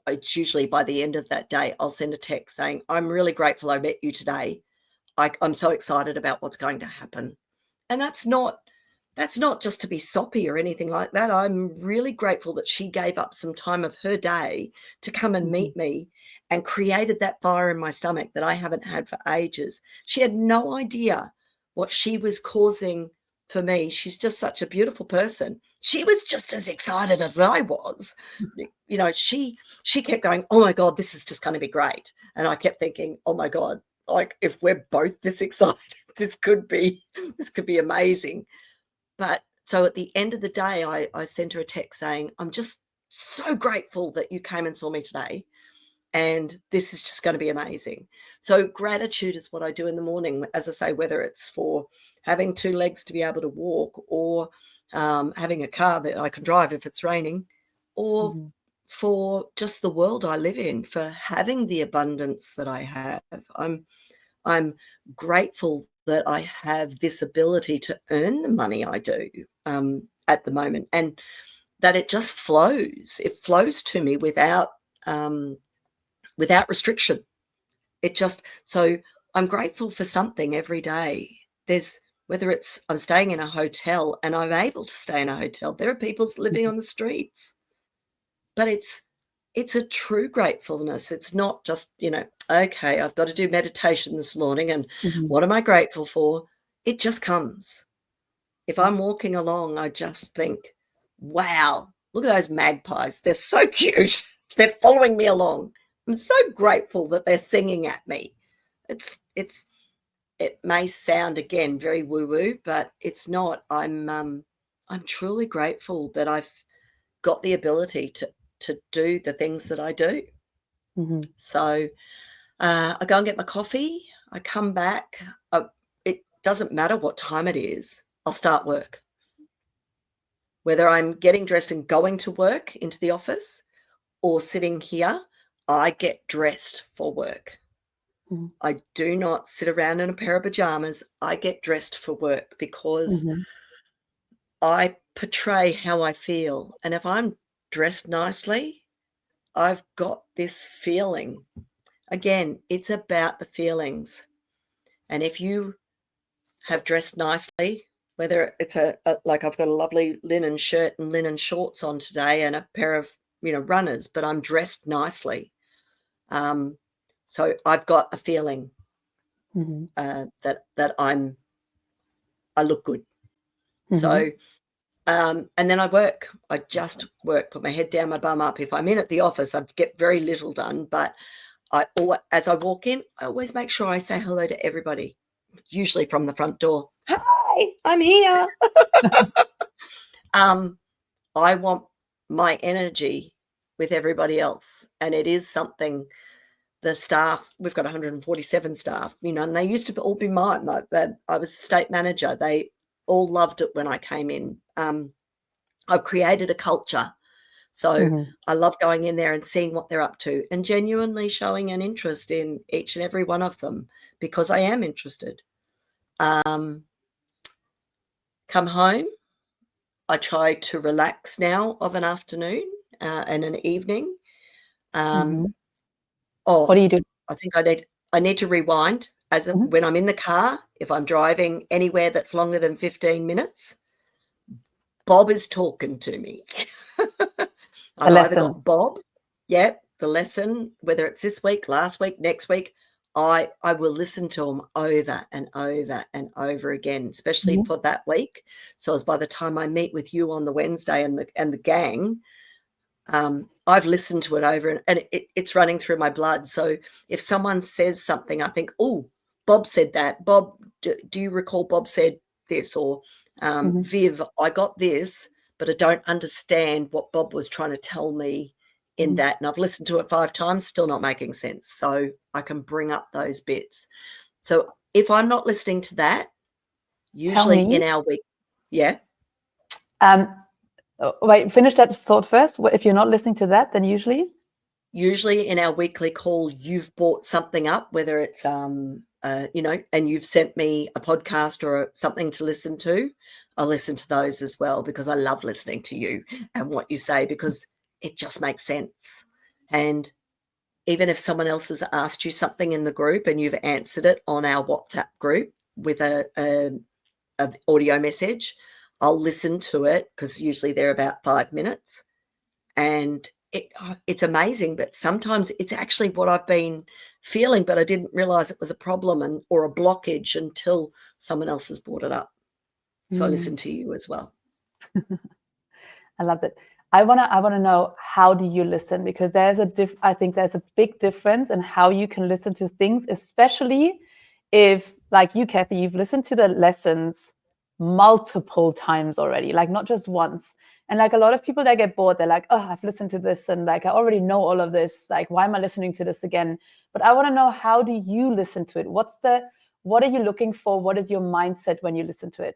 It's usually by the end of that day, I'll send a text saying, I'm really grateful I met you today. I'm so excited about what's going to happen. And that's not just to be soppy or anything like that. I'm really grateful that she gave up some time of her day to come and meet me and created that fire in my stomach that I haven't had for ages. She had no idea what she was causing for me. She's just such a beautiful person. She was just as excited as I was. You know, she kept going, oh my God, this is just going to be great. And I kept thinking, oh my God, like if we're both this excited, this could be amazing. But so at the end of the day, I sent her a text saying, I'm just so grateful that you came and saw me today. And this is just going to be amazing. So gratitude is what I do in the morning. As I say, whether it's for having two legs to be able to walk, or having a car that I can drive if it's raining, or for just the world I live in, for having the abundance that I have. I'm grateful that I have this ability to earn the money I do at the moment, and that it just flows. It flows to me without restriction. So I'm grateful for something every day. Whether it's I'm staying in a hotel and I'm able to stay in a hotel. There are people living on the streets, but it's a true gratefulness. It's not just, okay, I've got to do meditation this morning and what am I grateful for? It just comes. If I'm walking along, I just think, wow, look at those magpies. They're so cute. They're following me along. I'm so grateful that they're singing at me. It may sound, again, very woo-woo, but it's not. I'm truly grateful that I've got the ability to do the things that I do. So I go and get my coffee. I come back. It doesn't matter what time it is. I'll start work. Whether I'm getting dressed and going to work into the office or sitting here, I get dressed for work. I do not sit around in a pair of pajamas. I get dressed for work because I portray how I feel. And if I'm dressed nicely, I've got this feeling. Again, it's about the feelings. And if you have dressed nicely, whether it's like I've got a lovely linen shirt and linen shorts on today and a pair of, runners, but I'm dressed nicely. So I've got a feeling that I look good. So, and then I work. I just work, put my head down, my bum up. If I'm in at the office, I get very little done, but as I walk in, I always make sure I say hello to everybody, usually from the front door. Hi, I'm here. I want my energy with everybody else. And it is something, the staff, we've got 147 staff, and they used to all be mine. I was state manager. They all loved it when I came in. I've created a culture. So I love going in there and seeing what they're up to and genuinely showing an interest in each and every one of them because I am interested. Come home, I try to relax now of an afternoon and an evening. What do you do? I think I need to rewind when I'm in the car. If I'm driving anywhere that's longer than 15 minutes, Bob is talking to me. I've either got Bob, the lesson, whether it's this week, last week, next week, I will listen to them over and over and over again, especially for that week. So as by the time I meet with you on the Wednesday and the gang, I've listened to it over and it's running through my blood. So if someone says something, I think, oh, Bob said that. Bob, do you recall Bob said this? Or Viv, I got this, but I don't understand what Bob was trying to tell me in that. And I've listened to it 5 times, still not making sense. So I can bring up those bits. So if I'm not listening to that, usually in our week, wait, finish that thought first. If you're not listening to that, then usually in our weekly call, you've brought something up, whether it's, and you've sent me a podcast or something to listen to. I'll listen to those as well because I love listening to you and what you say because it just makes sense. And even if someone else has asked you something in the group and you've answered it on our WhatsApp group with an audio message, I'll listen to it because usually they're about 5 minutes. And it's amazing, but sometimes it's actually what I've been feeling, but I didn't realize it was a problem or a blockage until someone else has brought it up. So I listen to you as well. I love it. I wanna know, how do you listen? Because I think there's a big difference in how you can listen to things, especially if, like you, Kathy, you've listened to the lessons multiple times already, like not just once. And like a lot of people that get bored, they're like, oh, I've listened to this and like I already know all of this. Like, why am I listening to this again? But I want to know, how do you listen to it? What are you looking for? What is your mindset when you listen to it?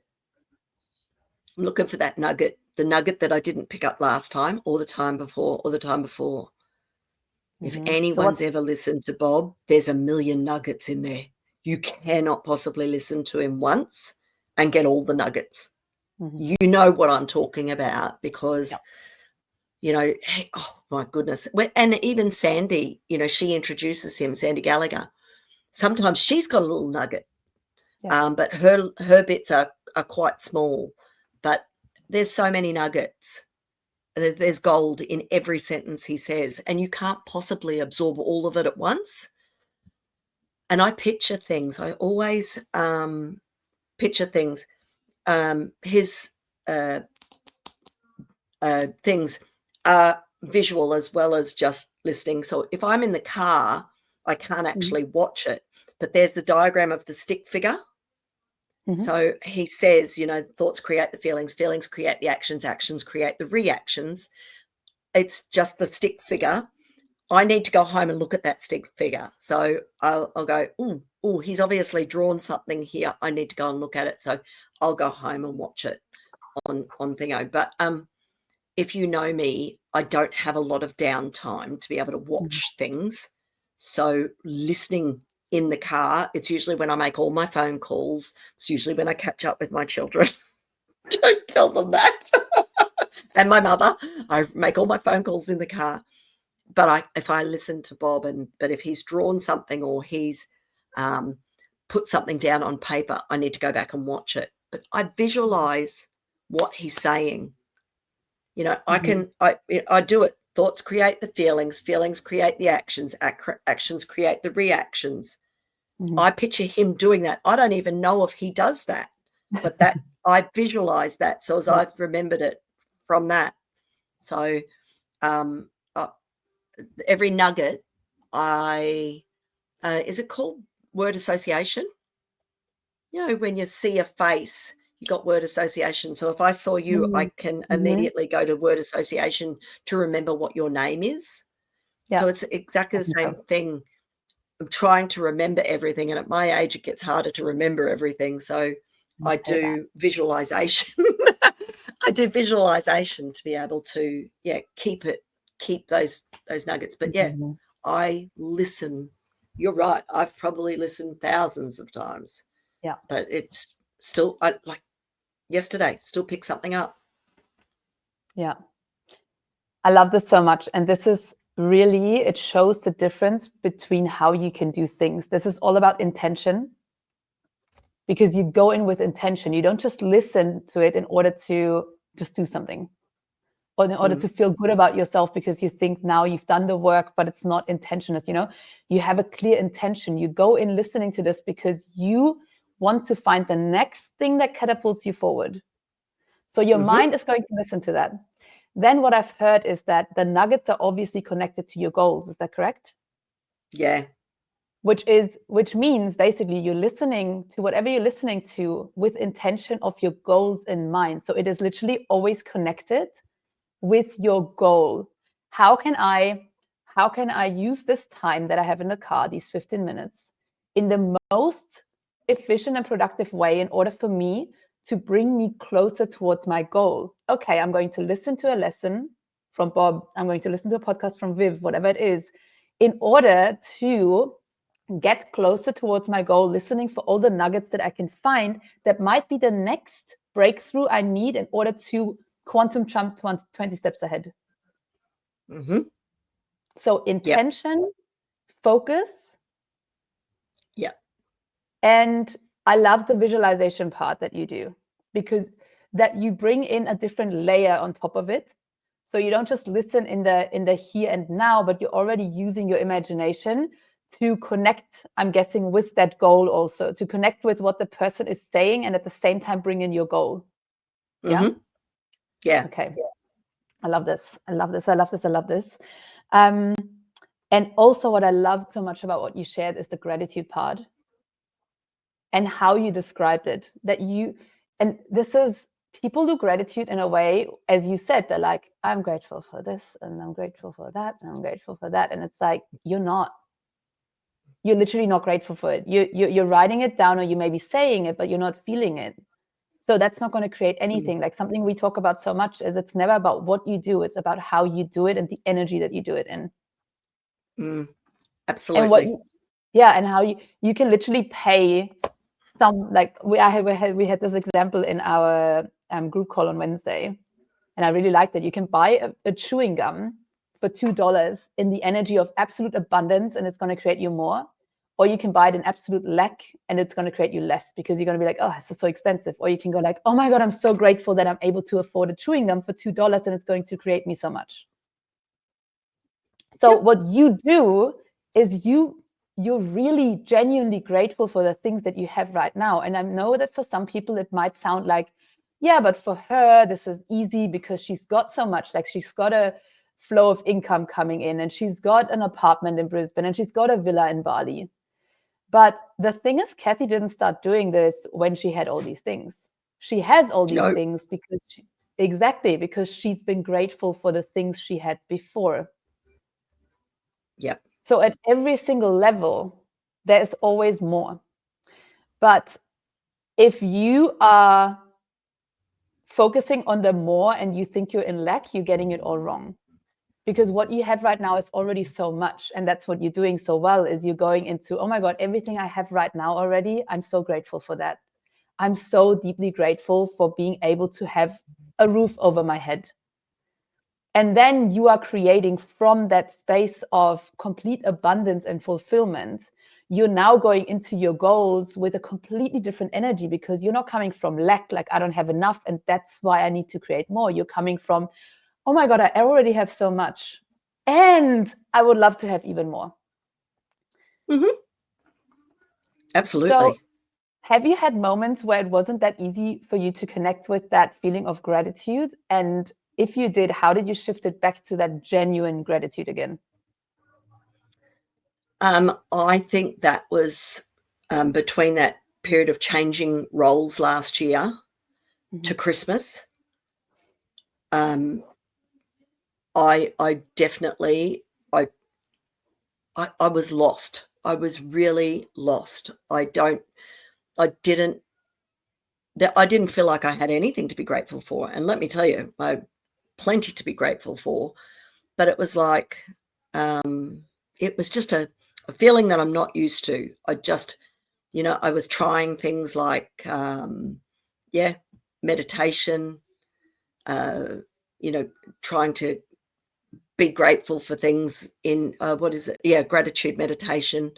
I'm looking for that nugget. the nugget that I didn't pick up last time or the time before or the time before. If anyone's ever listened to Bob, there's a million nuggets in there. You cannot possibly listen to him once and get all the nuggets. You know what I'm talking about because, you know, oh my goodness. And even Sandy, you know, she introduces him, Sandy Gallagher. Sometimes she's got a little nugget, but her bits are quite small. But there's so many nuggets. There's gold in every sentence he says, and you can't possibly absorb all of it at once. And I picture things. I always picture things. His things are visual as well as just listening. So if I'm in the car, I can't actually watch it, but there's the diagram of the stick figure. So he says, you know, thoughts create the feelings, feelings create the actions, actions create the reactions. It's just the stick figure. I need to go home and look at that stick figure. So I'll go, oh, he's obviously drawn something here. I need to go and look at it. So I'll go home and watch it on Thingo. But if you know me, I don't have a lot of downtime to be able to watch things. So listening in the car, it's usually when I make all my phone calls. It's usually when I catch up with my children. Don't tell them that. And my mother, I make all my phone calls in the car. But if I listen to Bob, but if he's drawn something or he's put something down on paper, I need to go back and watch it. But I visualize what he's saying. You know, I do it. Thoughts create the feelings, feelings create the actions, actions create the reactions. I picture him doing that. I don't even know if he does that, but that I visualize that. So as I've remembered it from that. So every nugget, is it called word association? You know, when you see a face, you got word association. So if I saw you, I can immediately go to word association to remember what your name is. So it's exactly the same thing. I'm trying to remember everything, and at my age it gets harder to remember everything. So I do visualization. I do visualization to be able to keep those nuggets. But I listen. You're right. I've probably listened thousands of times. Yeah. But it's still, like yesterday, still pick something up. Yeah. I love this so much. And this is really, it shows the difference between how you can do things. This is all about intention, because you go in with intention. You don't just listen to it in order to just do something, or in order to feel good about yourself because you think now you've done the work, but it's not intentionless. You know, you have a clear intention. You go in listening to this because you want to find the next thing that catapults you forward. So your mind is going to listen to that. Then what I've heard is that the nuggets are obviously connected to your goals. Is that correct? Yeah. Which means basically you're listening to whatever you're listening to with intention of your goals in mind. So it is literally always connected with your goal. How can I use this time that I have in the car, these 15 minutes, in the most efficient and productive way in order for me to bring me closer towards my goal? Okay, I'm going to listen to a lesson from Bob. I'm going to listen to a podcast from Viv, whatever it is, in order to get closer towards my goal, listening for all the nuggets that I can find that might be the next breakthrough I need in order to quantum jump 20 steps ahead. So intention, focus. Yeah. And I love the visualization part that you do, because that you bring in a different layer on top of it. So you don't just listen in the here and now, but you're already using your imagination to connect, I'm guessing, with that goal also, to connect with what the person is saying and at the same time bring in your goal. Yeah? Yeah. Okay. I love this. I love this. I love this. I love this. And also what I love so much about what you shared is the gratitude part and how you described it. And this is, people do gratitude in a way, as you said, they're like, I'm grateful for this, and I'm grateful for that, and I'm grateful for that. And it's like, you're literally not grateful for it. You're writing it down, or you may be saying it, but you're not feeling it. So that's not going to create anything. Like something we talk about so much is it's never about what you do. It's about how you do it and the energy that you do it in. Absolutely. And how you can literally pay some, like we had this example in our group call on Wednesday, and I really liked it. You can buy a chewing gum for $2 in the energy of absolute abundance, and it's going to create you more. Or you can buy it in absolute lack, and it's going to create you less, because you're going to be like, oh, this is so expensive. Or you can go like, oh my God, I'm so grateful that I'm able to afford a chewing gum for $2, and it's going to create me so much. So what you do is you're really genuinely grateful for the things that you have right now. And I know that for some people, it might sound like, yeah, but for her, this is easy because she's got so much. Like she's got a flow of income coming in, and she's got an apartment in Brisbane, and she's got a villa in Bali. But the thing is, Kathy didn't start doing this when she had all these things. She has all these things because she's been grateful for the things she had before. Yep. So at every single level, there's always more. But if you are focusing on the more and you think you're in lack, you're getting it all wrong. Because what you have right now is already so much. And that's what you're doing so well, is you're going into, oh my God, everything I have right now already, I'm so grateful for that. I'm so deeply grateful for being able to have a roof over my head. And then you are creating from that space of complete abundance and fulfillment. You're now going into your goals with a completely different energy, because you're not coming from lack, like I don't have enough and that's why I need to create more. You're coming from, oh my God, I already have so much and I would love to have even more. Absolutely. So have you had moments where it wasn't that easy for you to connect with that feeling of gratitude? And if you did, how did you shift it back to that genuine gratitude again? I think that was between that period of changing roles last year to Christmas. I definitely, I was lost. I was really lost. I didn't feel like I had anything to be grateful for. And let me tell you, I had plenty to be grateful for, but it was like, it was just a feeling that I'm not used to. I just, I was trying things like, meditation, trying to be grateful for things in, gratitude meditation.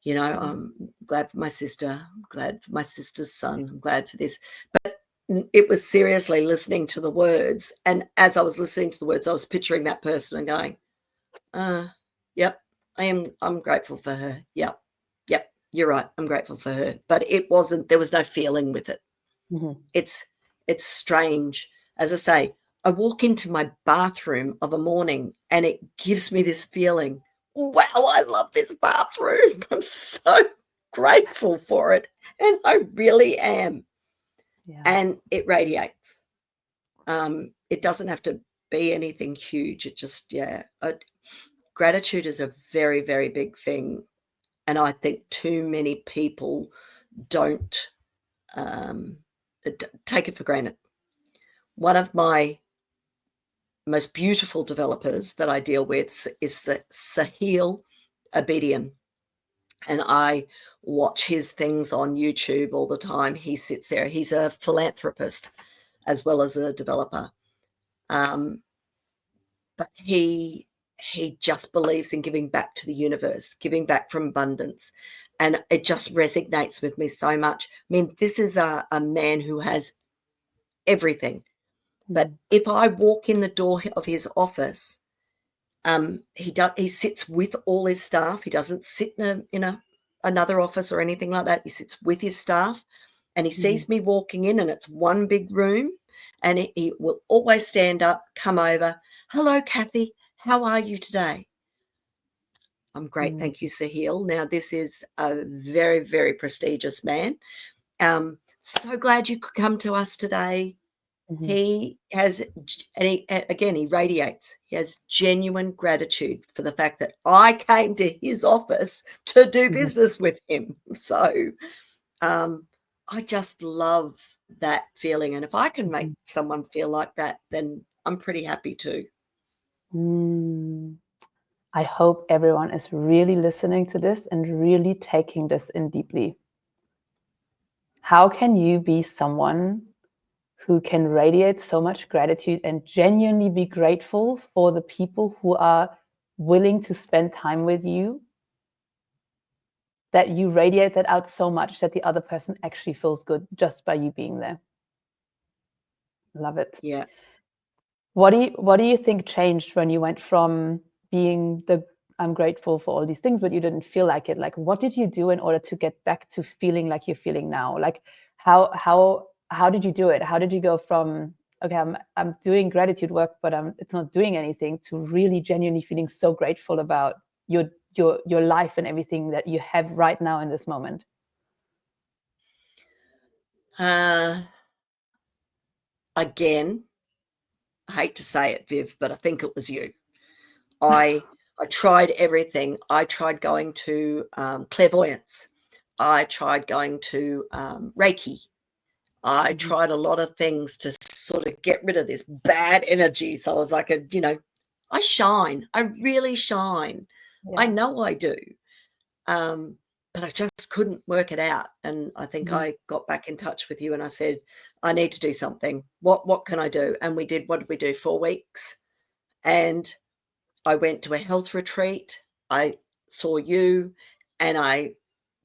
I'm glad for my sister. I'm glad for my sister's son. I'm glad for this. But it was seriously listening to the words. And as I was listening to the words, I was picturing that person and going, yep, I'm grateful for her. Yep, you're right. I'm grateful for her. But there was no feeling with it. It's strange. As I say, I walk into my bathroom of a morning and it gives me this feeling, wow, I love this bathroom. I'm so grateful for it. And I really am. Yeah. And it radiates. It doesn't have to be anything huge. It just, gratitude is a very, very big thing. And I think too many people don't take it for granted. One of my most beautiful developers that I deal with is Sahil Abedian. And I watch his things on YouTube all the time. He sits there. He's a philanthropist as well as a developer. But he just believes in giving back to the universe, giving back from abundance. And it just resonates with me so much. I mean, this is a man who has everything. But if I walk in the door of his office, he sits with all his staff. He doesn't sit in another office or anything like that. He sits with his staff, and he sees me walking in, and it's one big room, and he will always stand up, come over. Hello, Kathy. How are you today? I'm great. Thank you, Sahil. Now, this is a very, very prestigious man. So glad you could come to us today. He has, and he radiates. He has genuine gratitude for the fact that I came to his office to do business with him. So I just love that feeling. And if I can make someone feel like that, then I'm pretty happy too. I hope everyone is really listening to this and really taking this in deeply. How can you be someone who can radiate so much gratitude and genuinely be grateful for the people who are willing to spend time with you, that you radiate that out so much that the other person actually feels good just by you being there? Love it. Yeah. What do you think changed when you went from being the I'm grateful for all these things, but you didn't feel like it? Like, what did you do in order to get back to feeling like you're feeling now? Like, how did you do it? How did you go from, okay, I'm doing gratitude work, but it's not doing anything, to really genuinely feeling so grateful about your life and everything that you have right now in this moment? Again, I hate to say it, Viv, but I think it was you. I tried everything. I tried going to clairvoyance. I tried going to Reiki. I tried a lot of things to sort of get rid of this bad energy. So I was like, I shine. I really shine. Yeah. I know I do. But I just couldn't work it out. And I think I got back in touch with you and I said, I need to do something. What can I do? And what did we do? 4 weeks. And I went to a health retreat. I saw you and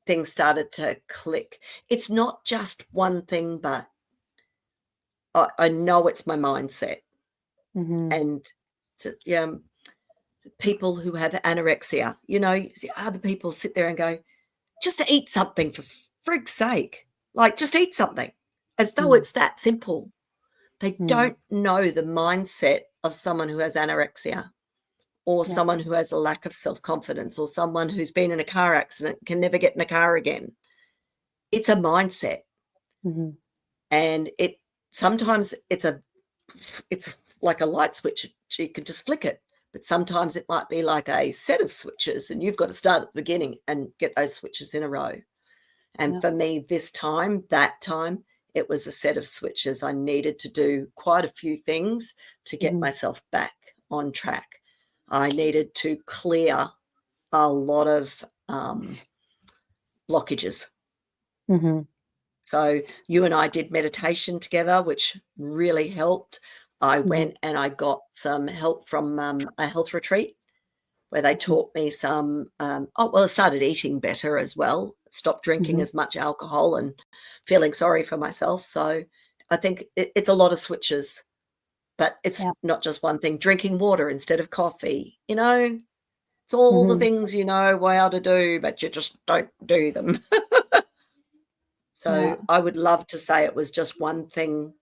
things started to click. It's not just one thing, but I know it's my mindset. And people who have anorexia, other people sit there and go, just to eat something, for frig's sake, like just eat something, as though it's that simple. They don't know the mindset of someone who has anorexia, or someone who has a lack of self-confidence, or someone who's been in a car accident, can never get in a car again. It's a mindset. And sometimes it's like a light switch. You can just flick it. But sometimes it might be like a set of switches, and you've got to start at the beginning and get those switches in a row. And for me, that time, it was a set of switches. I needed to do quite a few things to get myself back on track. I needed to clear a lot of blockages. So you and I did meditation together, which really helped. I went and I got some help from a health retreat where they taught me some, I started eating better as well, stopped drinking as much alcohol and feeling sorry for myself. So I think it's a lot of switches, but it's not just one thing. Drinking water instead of coffee, it's all the things you know how to do, but you just don't do them. So I would love to say it was just one thing,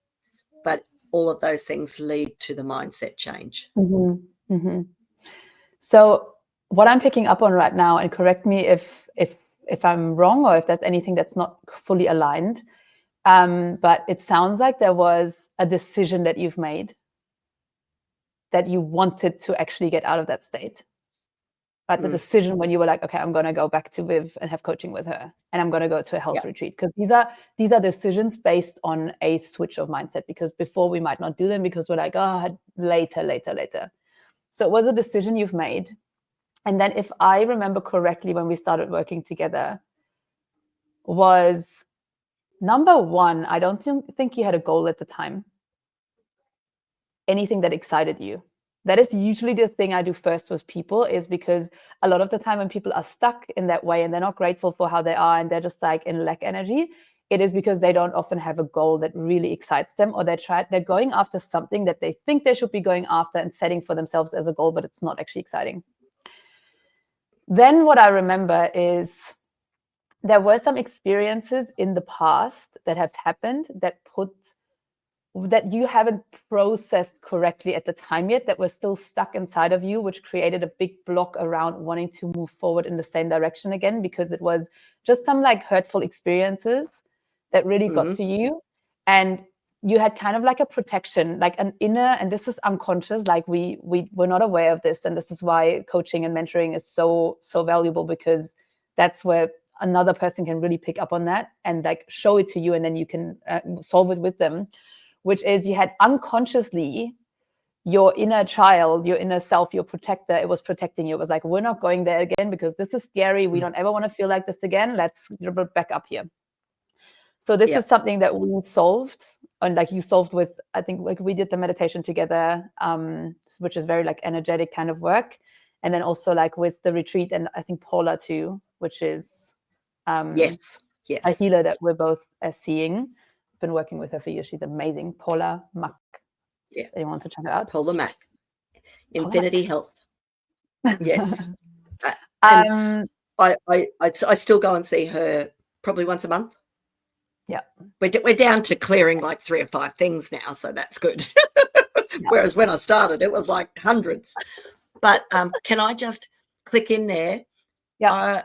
but all of those things lead to the mindset change. So what I'm picking up on right now, and correct me if I'm wrong or if there's anything that's not fully aligned, but it sounds like there was a decision that you've made that you wanted to actually get out of that state. Right? The decision when you were like, okay, I'm going to go back to Viv and have coaching with her, and I'm going to go to a health retreat, because these are decisions based on a switch of mindset, because before we might not do them because we're like, oh, later. So it was a decision you've made. And then, if I remember correctly, when we started working together, was number one, I don't think you had a goal at the time. Anything that excited you. That is usually the thing I do first with people, is because a lot of the time when people are stuck in that way and they're not grateful for how they are and they're just like in lack energy, it is because they don't often have a goal that really excites them, or they're going after something that they think they should be going after and setting for themselves as a goal, but it's not actually exciting. Then what I remember is there were some experiences in the past that have happened that you haven't processed correctly at the time yet, that were still stuck inside of you, which created a big block around wanting to move forward in the same direction again, because it was just some like hurtful experiences that really got to you. And you had kind of like a protection, like an inner, and this is unconscious, like we're not aware of this. And this is why coaching and mentoring is so valuable, because that's where another person can really pick up on that and like show it to you, and then you can solve it with them, which is you had unconsciously your inner child, your inner self, your protector, it was protecting you. It was like, we're not going there again because this is scary. We don't ever want to feel like this again. Let's back up here. So this is something that we solved, and like you solved with, I think like we did the meditation together, which is very like energetic kind of work. And then also like with the retreat, and I think Paula too, which is yes. a healer that we're both seeing. Been working with her for years. She's amazing. Paula Mack. Yeah. Anyone wants to check it out? Paula Mack. Infinity Health. Yes. I still go and see her probably once a month. Yeah. We're down to clearing like 3 or 5 things now, so that's good. Whereas when I started, it was like hundreds. But can I just click in there? Yeah.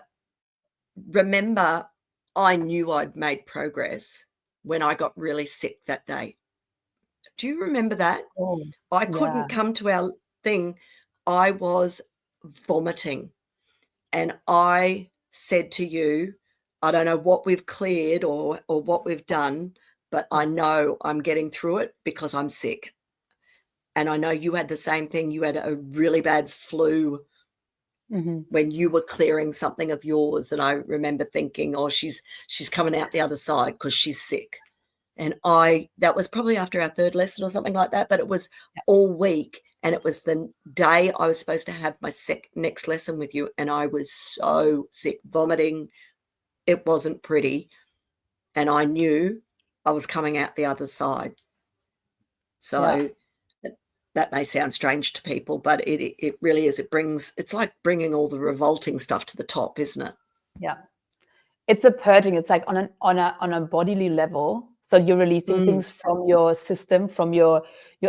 Remember, I knew I'd made progress when I got really sick that day. Do you remember that? Oh, I couldn't come to our thing. I was vomiting. And I said to you, I don't know what we've cleared or what we've done, but I know I'm getting through it because I'm sick. And I know you had the same thing. You had a really bad flu when you were clearing something of yours. And I remember thinking, oh, she's coming out the other side because she's sick. And that was probably after our 3rd lesson or something like that, but it was all week. And it was the day I was supposed to have my next lesson with you. And I was so sick, vomiting. It wasn't pretty. And I knew I was coming out the other side. So that may sound strange to people, but it really is. It's like bringing all the revolting stuff to the top, isn't it? Yeah. It's a purging. It's like on a bodily level. So you're releasing things from your system, from your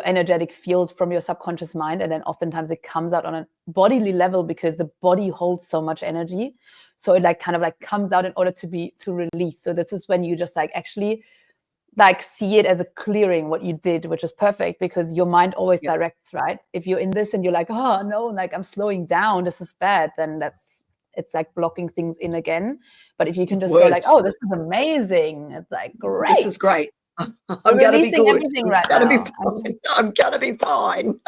energetic fields, from your subconscious mind. And then oftentimes it comes out on a bodily level because the body holds so much energy. So it like kind of like comes out in order to release. So this is when you just like actually like see it as a clearing what you did, which is perfect because your mind always directs, right? If you're in this and you're like, oh no, like I'm slowing down, this is bad, then it's like blocking things in again. But if you can just go like, oh, this is amazing. It's like, great. This is great. I'm going to be good. Everything right now. I'm going to be fine.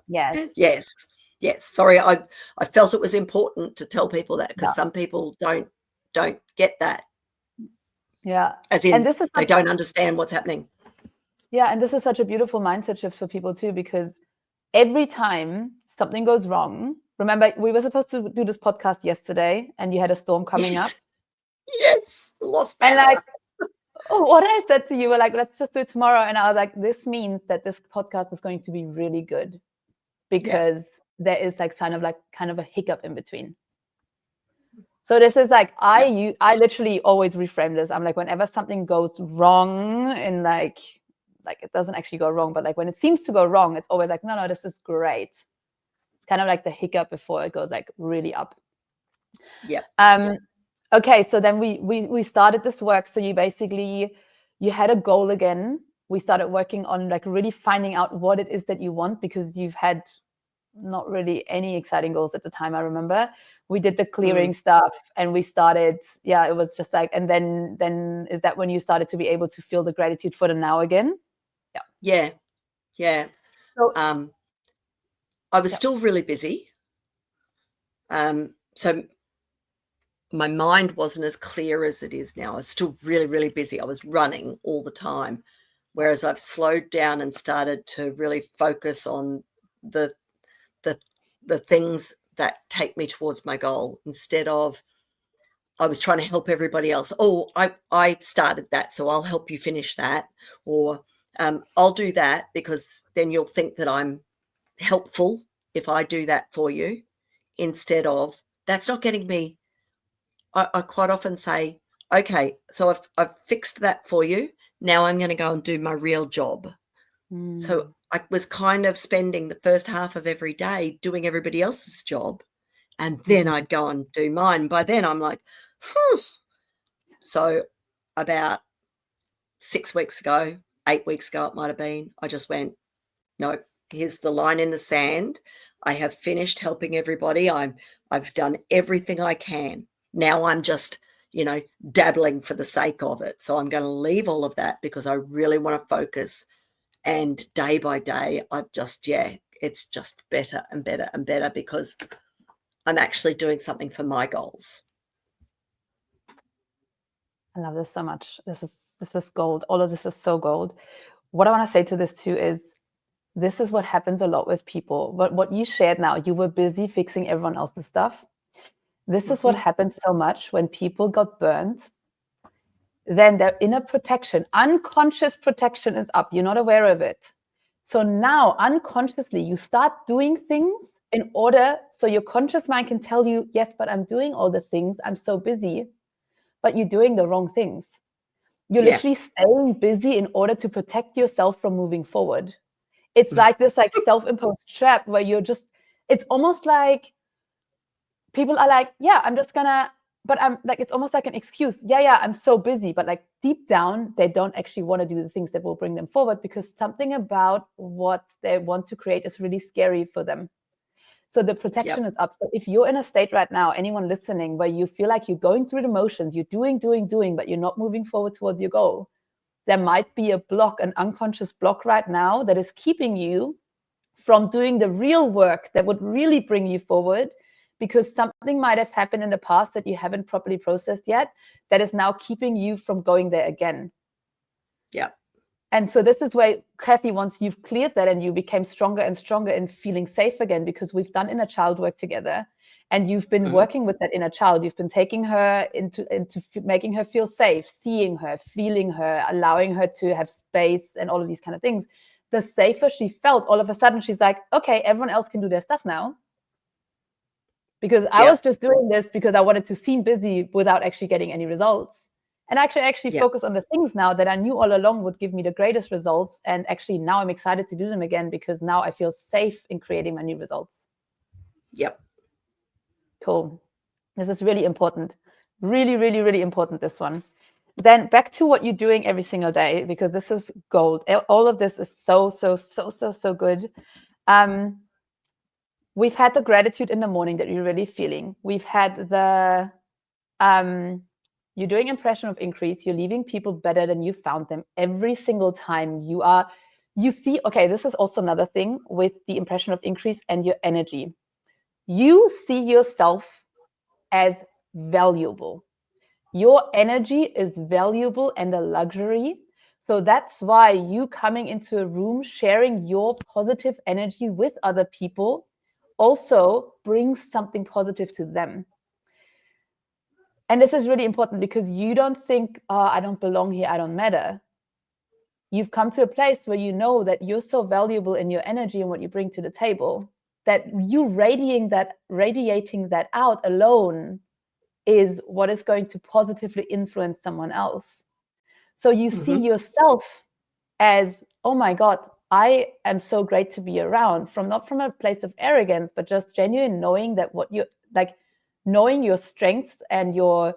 Yes. Yes. Sorry, I felt it was important to tell people that because some people don't get that. Yeah. As in, they don't understand what's happening. Yeah. And this is such a beautiful mindset shift for people too, because every time something goes wrong, remember, we were supposed to do this podcast yesterday and you had a storm coming up. Yes. Lost power. And like, what I said to you were like, let's just do it tomorrow. And I was like, this means that this podcast is going to be really good because there is like kind of a hiccup in between. So this is like, I literally always reframe this. I'm like, whenever something goes wrong and like it doesn't actually go wrong, but like when it seems to go wrong, it's always like, no, this is great. It's kind of like the hiccup before it goes like really up. Okay, so then we started this work. So you had a goal again. We started working on like really finding out what it is that you want because you've had not really any exciting goals at the time. I remember we did the clearing stuff and we started, it was just like, and then is that when you started to be able to feel the gratitude for the now again? Yeah. So, I was still really busy. So my mind wasn't as clear as it is now. I was still really, really busy. I was running all the time, whereas I've slowed down and started to really focus on the things that take me towards my goal instead of I was trying to help everybody else. Oh, I started that, so I'll help you finish that. Or I'll do that because then you'll think that I'm helpful if I do that for you, instead of that's not getting me. I quite often say, okay, so I've fixed that for you. Now I'm going to go and do my real job. So I was kind of spending the first half of every day doing everybody else's job, and then I'd go and do mine. By then I'm like, whew. So about 6 weeks ago, 8 weeks ago, it might have been, I just went, no, here's the line in the sand. I have finished helping everybody. I've done everything I can. Now I'm just dabbling for the sake of it. So I'm going to leave all of that because I really want to focus. And day by day, it's just better and better and better because I'm actually doing something for my goals. I love this so much. This is gold. All of this is so gold. What I want to say to this too is, this is what happens a lot with people. But what you shared now, you were busy fixing everyone else's stuff. This is what happens so much when people got burned. Then their inner protection, unconscious protection is up. You're not aware of it. So now unconsciously you start doing things in order, so your conscious mind can tell you, yes, but I'm doing all the things. I'm so busy, but you're doing the wrong things. You're literally staying busy in order to protect yourself from moving forward. It's like this self-imposed trap where it's almost like people are like, yeah, I'm just gonna, but I'm like, it's almost like an excuse. Yeah, I'm so busy. But like deep down, they don't actually want to do the things that will bring them forward because something about what they want to create is really scary for them. So the protection is up. So if you're in a state right now, anyone listening, where you feel like you're going through the motions, you're doing, but you're not moving forward towards your goal, there might be a block, an unconscious block right now that is keeping you from doing the real work that would really bring you forward, because something might have happened in the past that you haven't properly processed yet that is now keeping you from going there again. Yeah. And so this is where, Kathy, once you've cleared that and you became stronger and stronger in feeling safe again, because we've done inner child work together and you've been working with that inner child, you've been taking her into making her feel safe, seeing her, feeling her, allowing her to have space and all of these kind of things. The safer she felt, all of a sudden she's like, okay, everyone else can do their stuff now. Because I was just doing this because I wanted to seem busy without actually getting any results. And actually focus on the things now that I knew all along would give me the greatest results. And actually now I'm excited to do them again because now I feel safe in creating my new results. Yep. Cool. This is really important. Really, really, really important, this one. Then back to what you're doing every single day, because this is gold. All of this is so good. We've had the gratitude in the morning that you're really feeling. We've had the you're doing impression of increase. You're leaving people better than you found them every single time. You see, okay, this is also another thing with the impression of increase and your energy. You see yourself as valuable. Your energy is valuable and a luxury. So that's why you coming into a room, sharing your positive energy with other people also brings something positive to them. And this is really important because you don't think, oh, I don't belong here, I don't matter. You've come to a place where you know that you're so valuable in your energy and what you bring to the table, that you radiating that out alone is what is going to positively influence someone else. So you see yourself as, oh my God, I am so great to be around, not from a place of arrogance, but just genuine knowing that what you like, knowing your strengths and your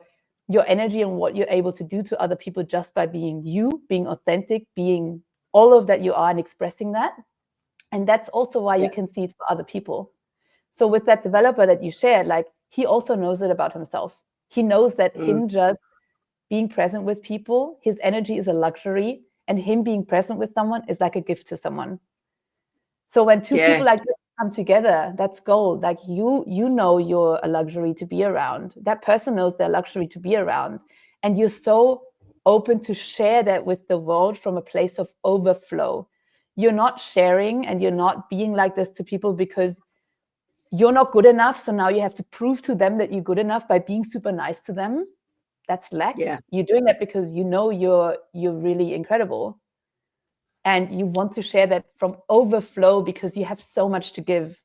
energy and what you're able to do to other people just by being you, being authentic, being all of that you are and expressing that. And that's also why you can see it for other people. So with that developer that you shared, like, he also knows it about himself. He knows that him just being present with people, his energy is a luxury, and him being present with someone is like a gift to someone. So when two people like this come together, that's gold. Like you know you're a luxury to be around. That person knows they're a luxury to be around. And you're so open to share that with the world from a place of overflow. You're not sharing and you're not being like this to people because you're not good enough. So now you have to prove to them that you're good enough by being super nice to them. That's lack. You're doing that because you know you're really incredible. And you want to share that from overflow because you have so much to give.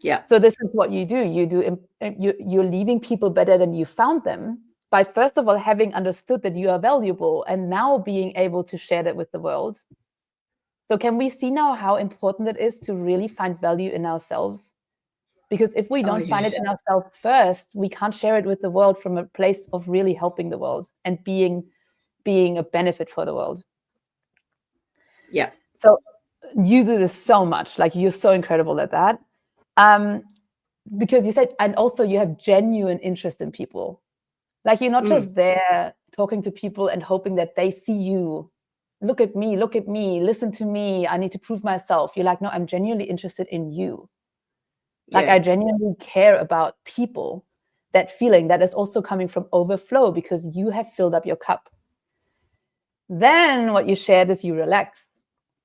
Yeah. So this is what you do. You're leaving people better than you found them by, first of all, having understood that you are valuable and now being able to share that with the world. So can we see now how important it is to really find value in ourselves? Because if we don't find it in ourselves first, we can't share it with the world from a place of really helping the world and being a benefit for the world. Yeah. So you do this so much. Like, you're so incredible at that. Because you said, and also you have genuine interest in people. Like you're not just there talking to people and hoping that they see you. Look at me, listen to me. I need to prove myself. You're like, no, I'm genuinely interested in you. Like I genuinely care about people. That feeling that is also coming from overflow because you have filled up your cup. Then what you shared is you relax.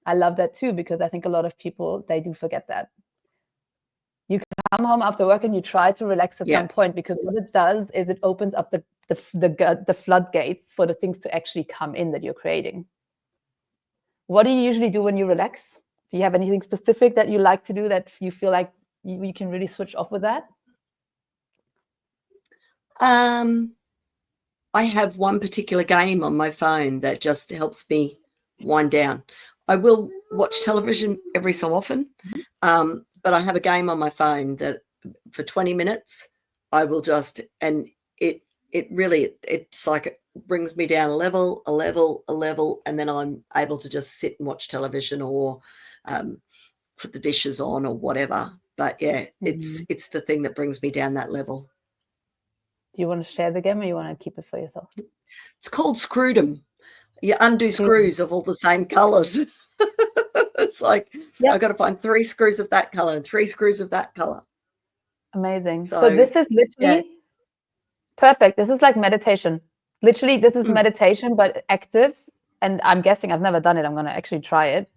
I love that too, because I think a lot of people, they do forget that. You come home after work and you try to relax at some point, because what it does is it opens up the floodgates for the things to actually come in that you're creating. What do you usually do when you relax? Do you have anything specific that you like to do that you feel like you can really switch off with that? I have one particular game on my phone that just helps me wind down. I will watch television every so often, but I have a game on my phone that for 20 minutes I will just, and it's like it brings me down a level, and then I'm able to just sit and watch television or put the dishes on or whatever. But yeah, it's the thing that brings me down that level. Do you want to share the game or you want to keep it for yourself? It's called Screwdom. You undo screws of all the same colors. It's like, I got to find 3 screws of that color and 3 screws of that color. Amazing. So this is literally perfect. This is like meditation. Literally, this is meditation, but active. And I'm guessing, I've never done it. I'm going to actually try it.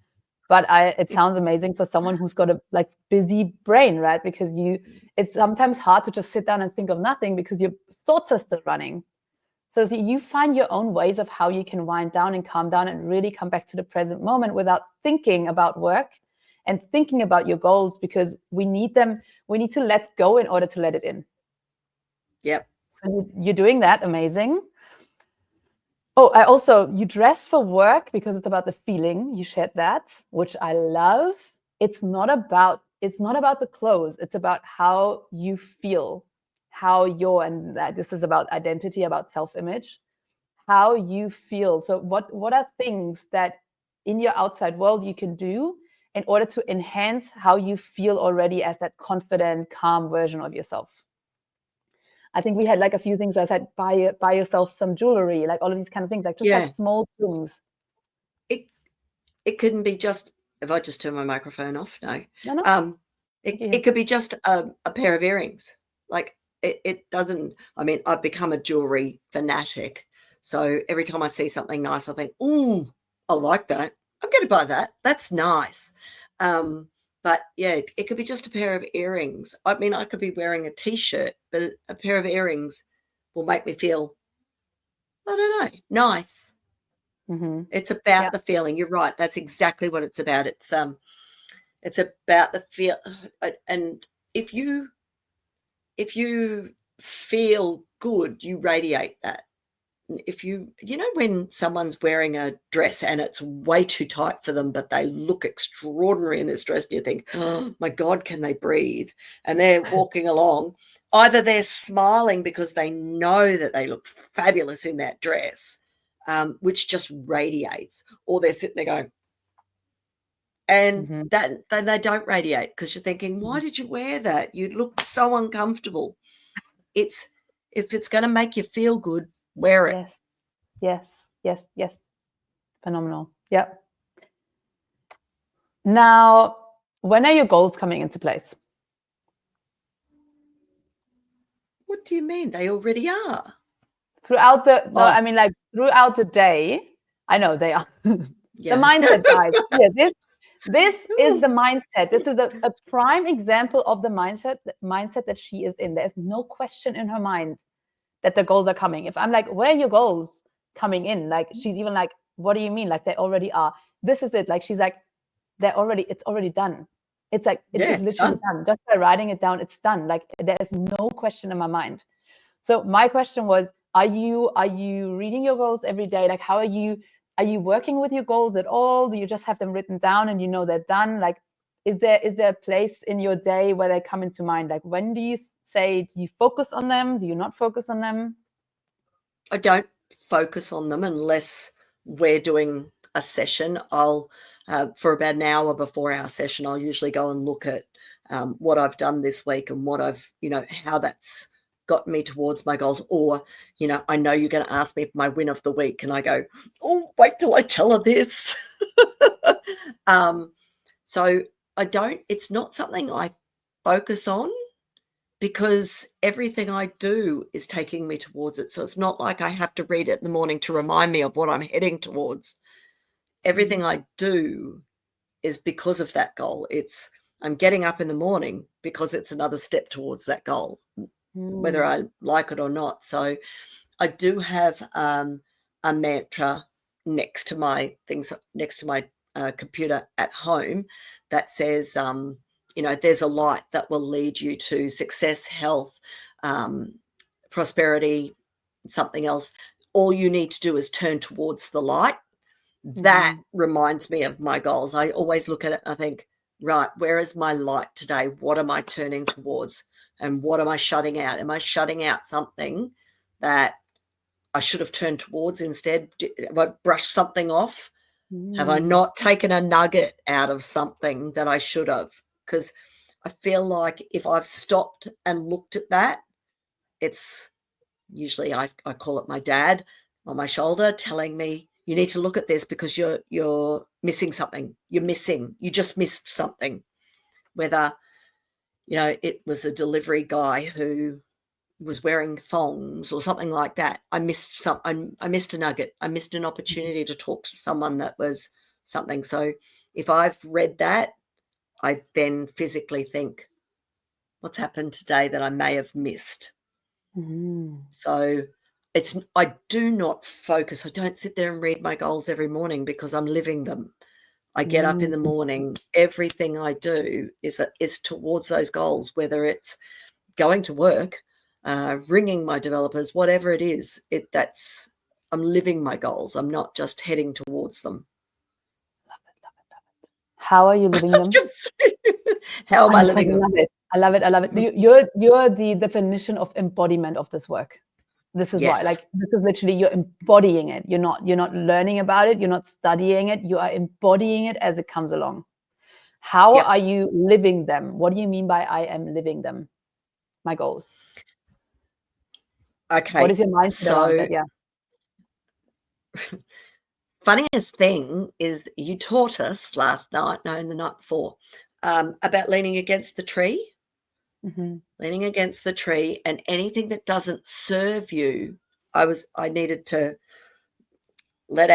But it sounds amazing for someone who's got a like busy brain, right? Because it's sometimes hard to just sit down and think of nothing because your thoughts are still running. So you find your own ways of how you can wind down and calm down and really come back to the present moment without thinking about work and thinking about your goals, because we need them. We need to let go in order to let it in. Yep. So you're doing that. Amazing. Oh, you dress for work because it's about the feeling. You shared that, which I love. It's not about the clothes. It's about how you feel, and this is about identity, about self-image, how you feel. So what are things that in your outside world you can do in order to enhance how you feel already as that confident, calm version of yourself? I think we had like a few things. I said, buy yourself some jewelry, like all of these kind of things, like just like small things. It couldn't be just, if I just turn my microphone off, no. It could be just a pair of earrings. Like it doesn't, I mean, I've become a jewelry fanatic. So every time I see something nice, I think, ooh, I like that. I'm going to buy that. That's nice. But yeah, it could be just a pair of earrings. I mean, I could be wearing a T-shirt, but a pair of earrings will make me feel, I don't know, nice. It's about the feeling. You're right. That's exactly what it's about. It's about the feel. And if you feel good, you radiate that. If you know, when someone's wearing a dress and it's way too tight for them, but they look extraordinary in this dress, and you think, oh my God, can they breathe? And they're walking along, either they're smiling because they know that they look fabulous in that dress, which just radiates, or they're sitting there going, and that they don't radiate, because you're thinking, why did you wear that? You look so uncomfortable. If it's going to make you feel good, wear it. Yes. Phenomenal. Yep. Now, when are your goals coming into place? What do you mean? They already are. Throughout the day. I know they are. The mindset, guys. Yeah, this is the mindset. This is a prime example of the mindset that she is in. There's no question in her mind that the goals are coming. If I'm like, where are your goals coming in? Like, she's even like, what do you mean? Like, they already are. This is it. Like, she's like, it's already done. It's like, it's literally done. Just by writing it down, it's done. Like, there is no question in my mind. So my question was, are you reading your goals every day? Like, how are you working with your goals at all? Do you just have them written down and you know they're done? Like, is there a place in your day where they come into mind? Like, when do you say, do you focus on them? Do you not focus on them? I don't focus on them unless we're doing a session. I'll, for about an hour before our session, I'll usually go and look at what I've done this week and what I've, how that's gotten me towards my goals. Or, I know you're going to ask me for my win of the week, and I go, oh, wait till I tell her this. So it's not something I focus on, because everything I do is taking me towards it. So it's not like I have to read it in the morning to remind me of what I'm heading towards. Everything I do is because of that goal. I'm getting up in the morning because it's another step towards that goal, whether I like it or not. So I do have a mantra next to my computer at home that says, there's a light that will lead you to success, health, prosperity, something else. All you need to do is turn towards the light. That reminds me of my goals. I always look at it and I think, right, where is my light today? What am I turning towards? And what am I shutting out? Am I shutting out something that I should have turned towards instead? Have I brushed something off? Have I not taken a nugget out of something that I should have? Because I feel like if I've stopped and looked at that, it's usually, I call it my dad on my shoulder telling me, you need to look at this because you're missing something. You just missed something. Whether, it was a delivery guy who was wearing thongs or something like that. I missed a nugget. I missed an opportunity to talk to someone that was something. So if I've read that, I then physically think, what's happened today that I may have missed? So I do not focus. I don't sit there and read my goals every morning because I'm living them. I get up in the morning. Everything I do is towards those goals, whether it's going to work, ringing my developers, whatever it is. I'm living my goals. I'm not just heading towards them. Love it. How are you living them? How am I living them? I love it. You're the definition of embodiment of this work. This is why, this is literally, you're embodying it. You're not learning about it. You're not studying it. You are embodying it as it comes along. How are you living them? What do you mean by I am living them? My goals. Okay. What is your mindset around that? Yeah. Funniest thing is you taught us the night before, about leaning against the tree. Leaning against the tree, and anything that doesn't serve you, I needed to let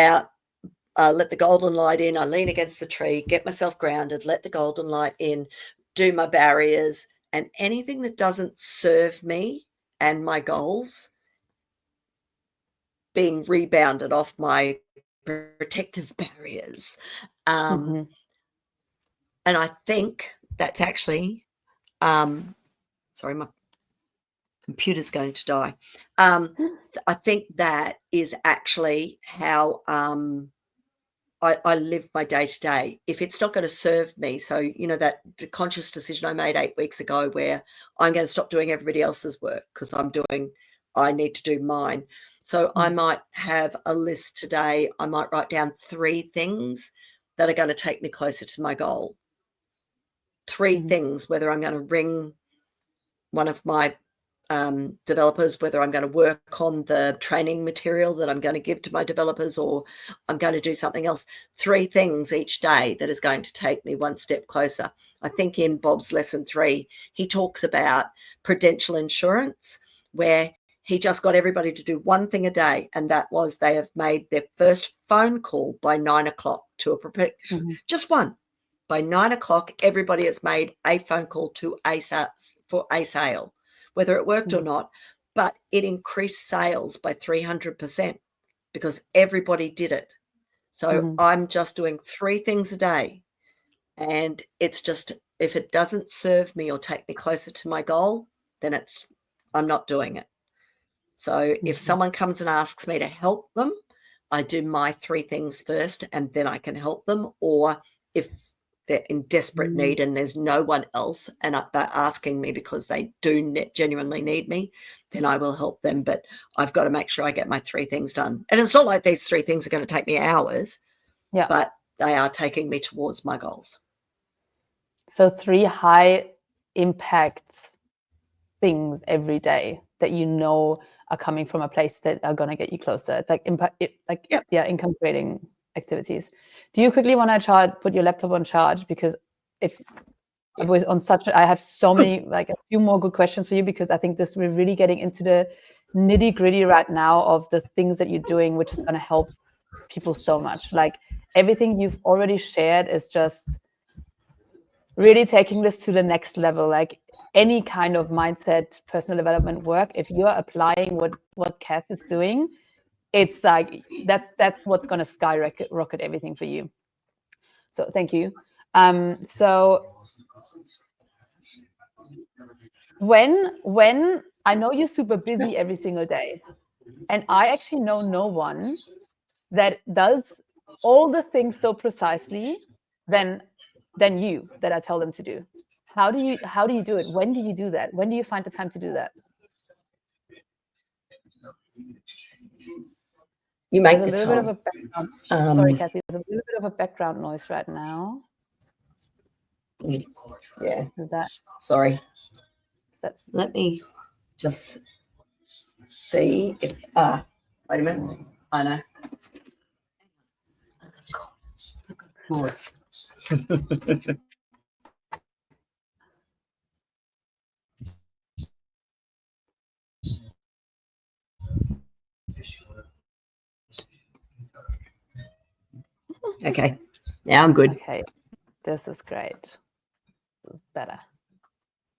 the golden light in. I lean against the tree, get myself grounded, let the golden light in, do my barriers, and anything that doesn't serve me and my goals being rebounded off my protective barriers. And I think that's actually, sorry, my computer's going to die. I think that is actually how I live my day to day. If it's not going to serve me, so, that conscious decision I made 8 weeks ago where I'm going to stop doing everybody else's work because I need to do mine. So I might have a list today. I might write down 3 things that are going to take me closer to my goal. 3 things, whether I'm going to ring one of my developers, whether I'm going to work on the training material that I'm going to give to my developers, or I'm going to do something else. 3 things each day that is going to take me one step closer. I think in Bob's lesson 3, he talks about prudential insurance, where he just got everybody to do one thing a day, and that was they have made their first phone call by 9 o'clock to a just one. By 9 o'clock, everybody has made a phone call to for a sale, whether it worked or not, but it increased sales by 300% because everybody did it. So I'm just doing 3 things a day, and it's just, if it doesn't serve me or take me closer to my goal, then I'm not doing it. So if someone comes and asks me to help them, I do my 3 things first and then I can help them. Or if they're in desperate need and there's no one else and they're asking me because they do genuinely need me, then I will help them. But I've got to make sure I get my 3 things done. And it's not like these 3 things are going to take me hours, but they are taking me towards my goals. So 3 high impact things every day. that you know are coming from a place that are going to get you closer. It's like income creating activities. Do you quickly want to put your laptop on charge? Because if I was on I have so many, like a few more good questions for you, because I think we're really getting into the nitty gritty right now of the things that you're doing, which is going to help people so much. Like everything you've already shared is just really taking this to the next level. Like any kind of mindset, personal development work, if you're applying what Cath is doing, it's like that's what's going to skyrocket everything for you. So thank you. So when I know you're super busy every single day, and I actually know no one that does all the things so precisely than you, that I tell them to do. How do you do it? When do you do that? When do you find the time to do that? You make there's the a little time. bit of a background. Sorry, Kathy. There's a little bit of a background noise right now. Yeah. Is that? Sorry. Let me just see if. Wait a minute. I know. More. Okay, now I'm good. Okay, this is great. This is better.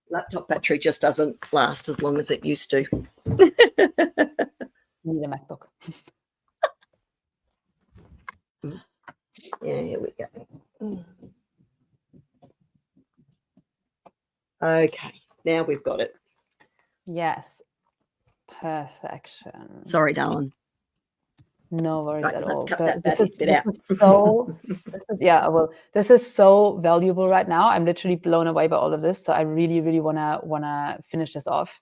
Laptop battery just doesn't last as long as it used to. Need a MacBook. Yeah, here we go. Okay, now we've got it. Yes, perfection. Sorry, darling. No worries at all. Cut But that bit out. This is so valuable right now. I'm literally blown away by all of this. So I really, really wanna finish this off.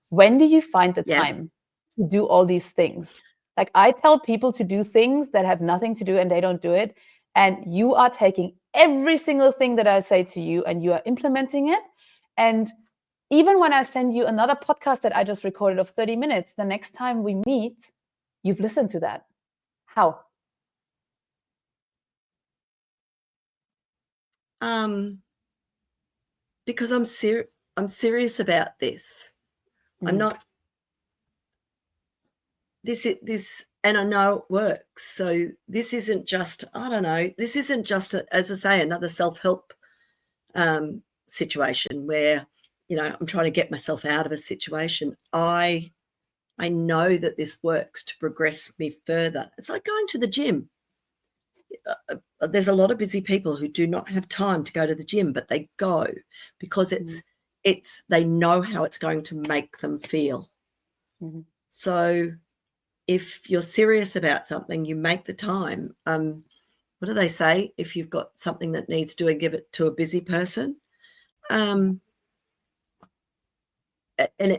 When do you find the time to do all these things? Like I tell people to do things that have nothing to do and they don't do it. And you are taking every single thing that I say to you and you are implementing it. And even when I send you another podcast that I just recorded of 30 minutes, the next time we meet, you've listened to that. How? Because I'm serious about this. I'm not. This, and I know it works. So this isn't just. I don't know. This isn't just, as I say, another self-help situation where I'm trying to get myself out of a situation. I know that this works to progress me further. It's like going to the gym. There's a lot of busy people who do not have time to go to the gym, but they go because they know how it's going to make them feel. Mm-hmm. So if you're serious about something, you make the time. What do they say? If you've got something that needs doing, give it to a busy person. And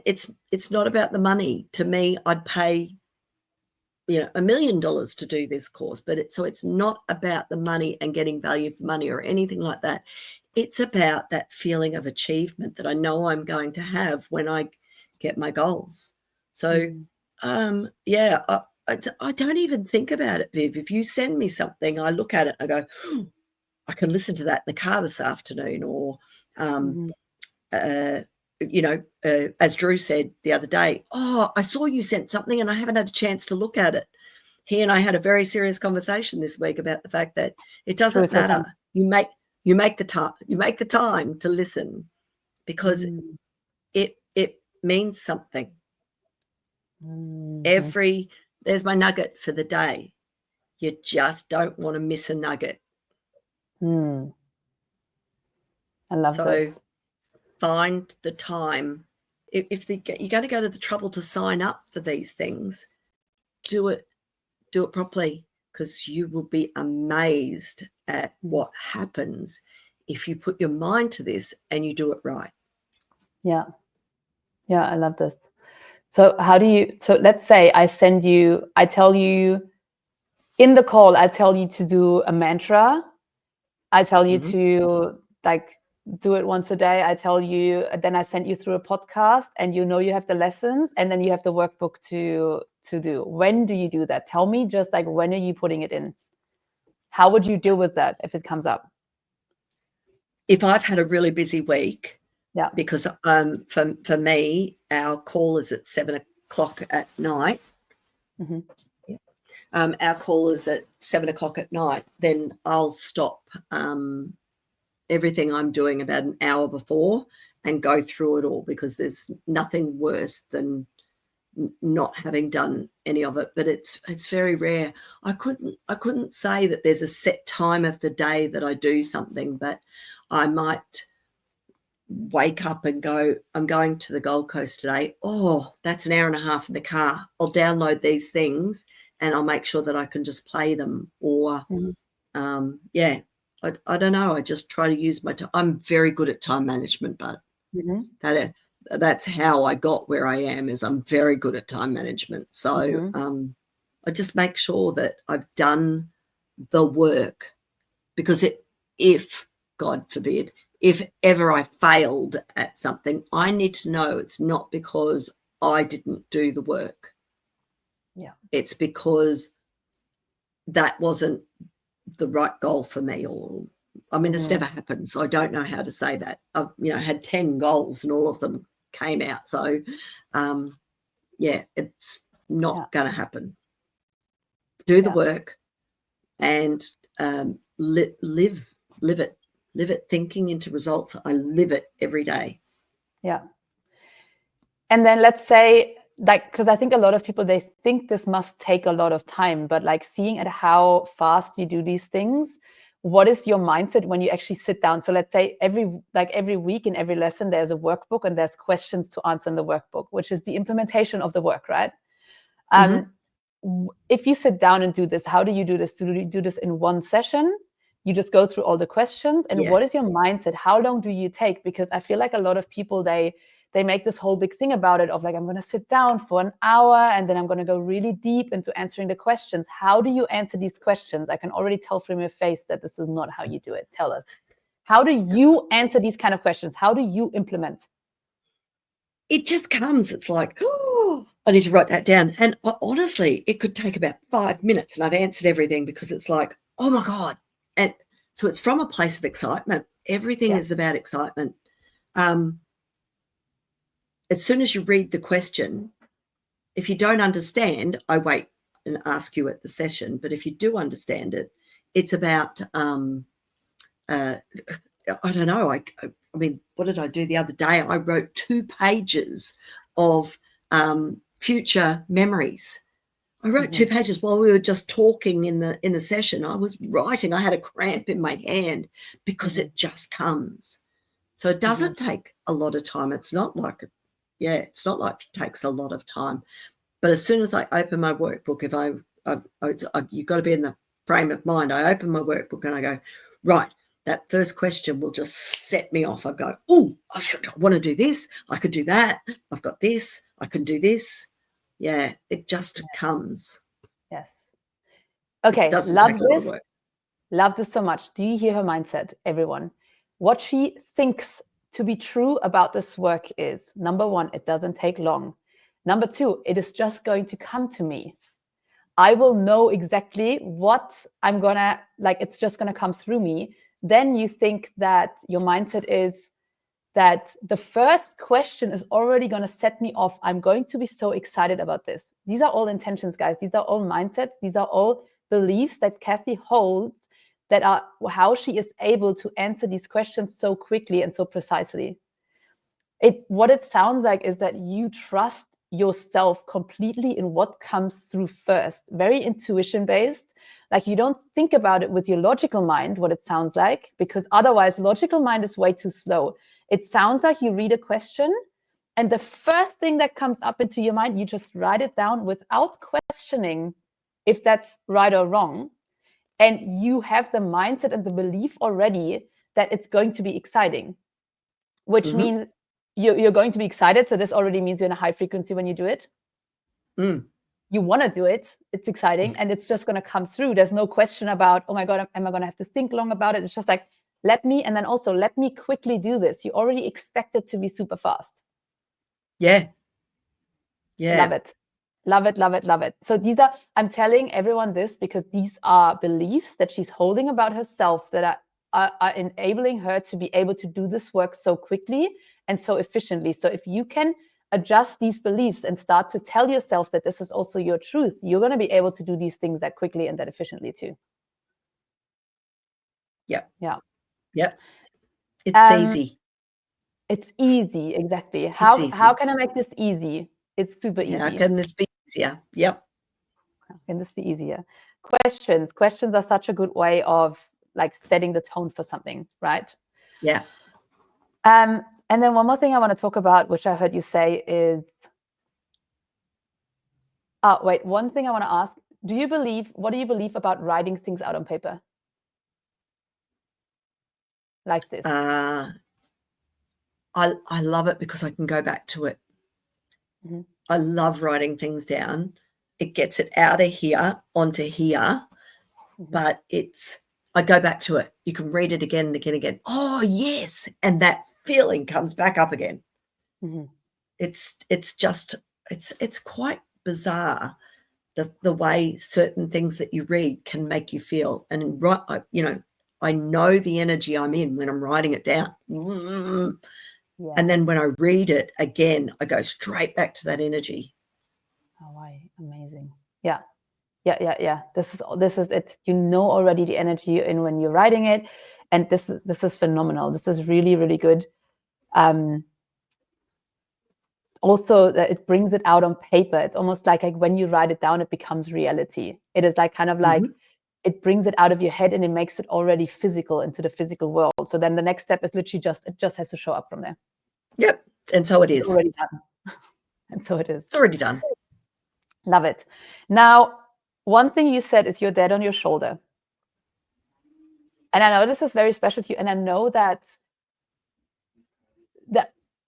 it's not about the money. To me, I'd pay $1 million to do this course, but it's not about the money and getting value for money or anything like that. It's about that feeling of achievement that I know I'm going to have when I get my goals. So, I don't even think about it, Viv. If you send me something, I look at it, I go, I can listen to that in the car this afternoon, or, as Drew said the other day, I saw you sent something and I haven't had a chance to look at it. He and I had a very serious conversation this week about the fact that it doesn't matter. You make the time to listen because it means something. There's my nugget for the day. You just don't want to miss a nugget. I love this. Find the time. If you're going to go to the trouble to sign up for these things, do it properly, because you will be amazed at what happens if you put your mind to this and you do it right. Yeah, I love this. So let's say I tell you in the call, I tell you to do a mantra. I tell you to do it once a day. I tell you, then I send you through a podcast, and you have the lessons, and then you have the workbook to do. When do you do that? Tell me, just like, when are you putting it in? How would you deal with that if it comes up? If I've had a really busy week, yeah, because for me, our call is at 7:00 at night. Mm-hmm. Our call is at 7:00 at night. Then I'll stop everything I'm doing about an hour before and go through it all, because there's nothing worse than not having done any of it. But it's very rare. I couldn't say that there's a set time of the day that I do something, but I might wake up and go, I'm going to the Gold Coast today. Oh, that's an hour and a half in the car. I'll download these things and I'll make sure that I can just play them. Or I don't know. I just try to use my time. I'm very good at time management, but that's how I got where I am, is I'm very good at time management. So I just make sure that I've done the work, because if, God forbid, if ever I failed at something, I need to know it's not because I didn't do the work. Yeah. It's because that wasn't the right goal for me. Or, I mean, it's never happened, so I don't know how to say that. I've, had 10 goals and all of them came out. So, it's not going to happen. Do the work and live it, thinking into results. I live it every day. Yeah. And then let's say, like, because I think a lot of people, they think this must take a lot of time, but like, seeing at how fast you do these things, what is your mindset when you actually sit down? So let's say every week in every lesson, there's a workbook and there's questions to answer in the workbook, which is the implementation of the work, right? If you sit down and do this, how do you do this? Do you do this in one session? You just go through all the questions? And what is your mindset? How long do you take? Because I feel like a lot of people, they make this whole big thing about it, of like, I'm going to sit down for an hour and then I'm going to go really deep into answering the questions. How do you answer these questions? I can already tell from your face that this is not how you do it. Tell us. How do you answer these kind of questions? How do you implement? It just comes. It's like, oh, I need to write that down. And honestly, it could take about 5 minutes and I've answered everything, because it's like, oh my God. And so it's from a place of excitement. Everything is about excitement. As soon as you read the question, if you don't understand, I wait and ask you at the session. But if you do understand it, it's about, I don't know. I mean, what did I do the other day? I wrote 2 pages of future memories. I wrote 2 pages while we were just talking in the session. I was writing. I had a cramp in my hand, because it just comes. So it doesn't take a lot of time. It's not like it's not like it takes a lot of time. But as soon as I open my workbook, you've got to be in the frame of mind. I open my workbook and I go, right, that first question will just set me off. I go, oh, I want to do this. I could do that. I've got this. I can do this. Yeah, it just comes. Yes. Okay, it doesn't take a lot of work. Love this so much. Do you hear her mindset, everyone? What she thinks to be true about this work is, number 1, it doesn't take long. Number 2, it is just going to come to me. I will know exactly what I'm gonna, like, it's just gonna come through me. Then you think that your mindset is that the first question is already gonna set me off. I'm going to be so excited about this. These are all intentions, guys. These are all mindsets. These are all beliefs that Cathy holds, that are how she is able to answer these questions so quickly and so precisely. What it sounds like is that you trust yourself completely in what comes through first, very intuition based. Like, you don't think about it with your logical mind, what it sounds like, because otherwise logical mind is way too slow. It sounds like you read a question and the first thing that comes up into your mind, you just write it down without questioning if that's right or wrong. And you have the mindset and the belief already that it's going to be exciting, which means you're going to be excited. So this already means you're in a high frequency when you do it. You want to do it. It's exciting. And it's just going to come through. There's no question about, oh my God, am I going to have to think long about it? It's just like, let me quickly do this. You already expect it to be super fast. Yeah. Yeah. Love it. Love it, love it, love it. So I'm telling everyone this because these are beliefs that she's holding about herself that are enabling her to be able to do this work so quickly and so efficiently. So if you can adjust these beliefs and start to tell yourself that this is also your truth, you're going to be able to do these things that quickly and that efficiently too. Yep. Yeah. Yep. It's easy. It's easy, exactly. How can I make this easy? It's super easy. How can this be easier? Yep. How can this be easier? Questions are such a good way of like setting the tone for something, right? Yeah. And then one more thing I want to talk about, which I heard you say is, one thing I want to ask, what do you believe about writing things out on paper? Like this. I love it because I can go back to it. Mm-hmm. I love writing things down. It gets it out of here onto here, but I go back to it. You can read it again and again and again. Oh, yes. And that feeling comes back up again. Mm-hmm. It's quite bizarre the way certain things that you read can make you feel. And, I know the energy I'm in when I'm writing it down. Yeah. And then when I read it again, I go straight back to that energy. Oh, wow. Amazing. Yeah. This is it. You know already the energy you're in when you're writing it. And this is phenomenal. This is really, really good. Also, that it brings it out on paper. It's almost like when you write it down, it becomes reality. It is like kind of like it brings it out of your head and it makes it already physical into the physical world. So then the next step is literally it just has to show up from there. Yep. And so it is. It's already done. And so it is. It's already done. Love it. Now, one thing you said is you're dead on your shoulder. And I know this is very special to you. And I know that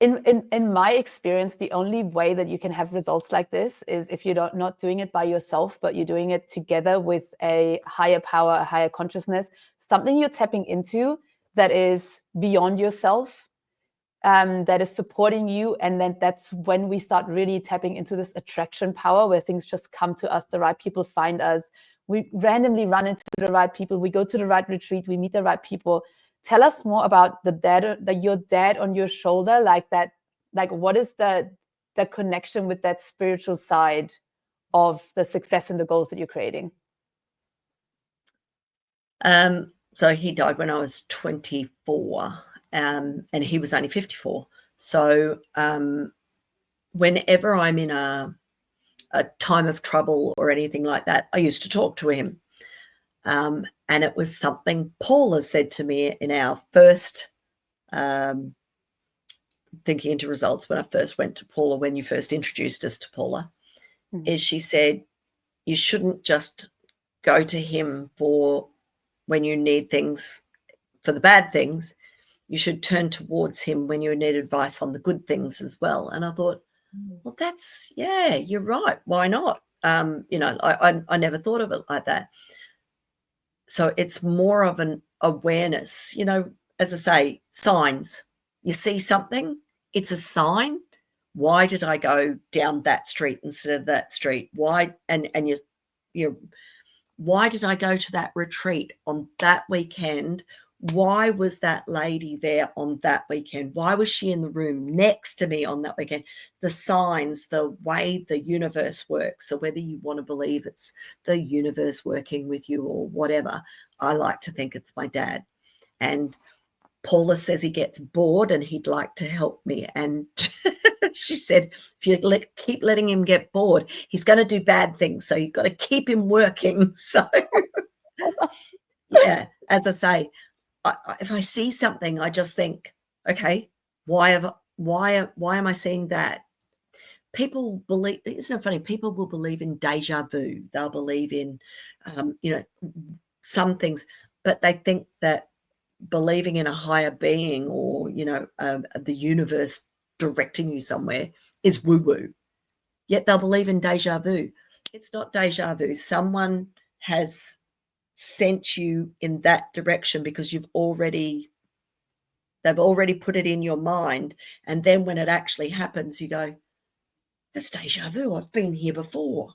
in my experience, the only way that you can have results like this is if you're not doing it by yourself, but you're doing it together with a higher power, a higher consciousness, something you're tapping into that is beyond yourself, that is supporting you. And then that's when we start really tapping into this attraction power where things just come to us, the right people find us. We randomly run into the right people. We go to the right retreat. We meet the right people. Tell us more about your dad on your shoulder, like that. Like, what is the connection with that spiritual side of the success and the goals that you're creating? So he died when I was 24, and he was only 54. So whenever I'm in a time of trouble or anything like that, I used to talk to him. And it was something Paula said to me in our first Thinking Into Results, when I first went to Paula, when you first introduced us to Paula, is she said, you shouldn't just go to him for when you need things, for the bad things. You should turn towards him when you need advice on the good things as well. And I thought, well, you're right. Why not? I never thought of it like that. So it's more of an awareness, as I say, signs. You see something, it's a sign. Why did I go down that street instead of that street? Why? And why did I go to that retreat on that weekend? Why was that lady there on that weekend? Why was she in the room next to me on that weekend? The signs, the way the universe works. So whether you want to believe it's the universe working with you or whatever, I like to think it's my dad. And Paula says he gets bored and he'd like to help me. And she said, if you keep letting him get bored, he's going to do bad things. So you've got to keep him working. So, yeah, as I say, if I see something, I just think, okay, why am I seeing that? People believe, isn't it funny? People will believe in deja vu. They'll believe in, some things, but they think that believing in a higher being or, the universe directing you somewhere is woo-woo. Yet they'll believe in deja vu. It's not deja vu. Someone has sent you in that direction because they've already put it in your mind. And then when it actually happens, you go, it's deja vu. I've been here before,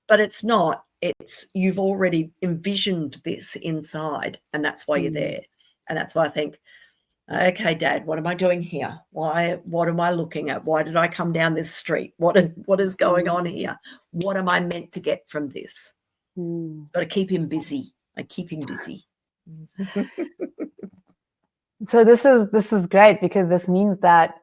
but it's not. It's you've already envisioned this inside, and that's why you're there. And that's why I think, okay, Dad, what am I doing here? What am I looking at? Why did I come down this street? What is going on here? What am I meant to get from this? Got to keep him busy. I keep him busy. So this is great, because this means that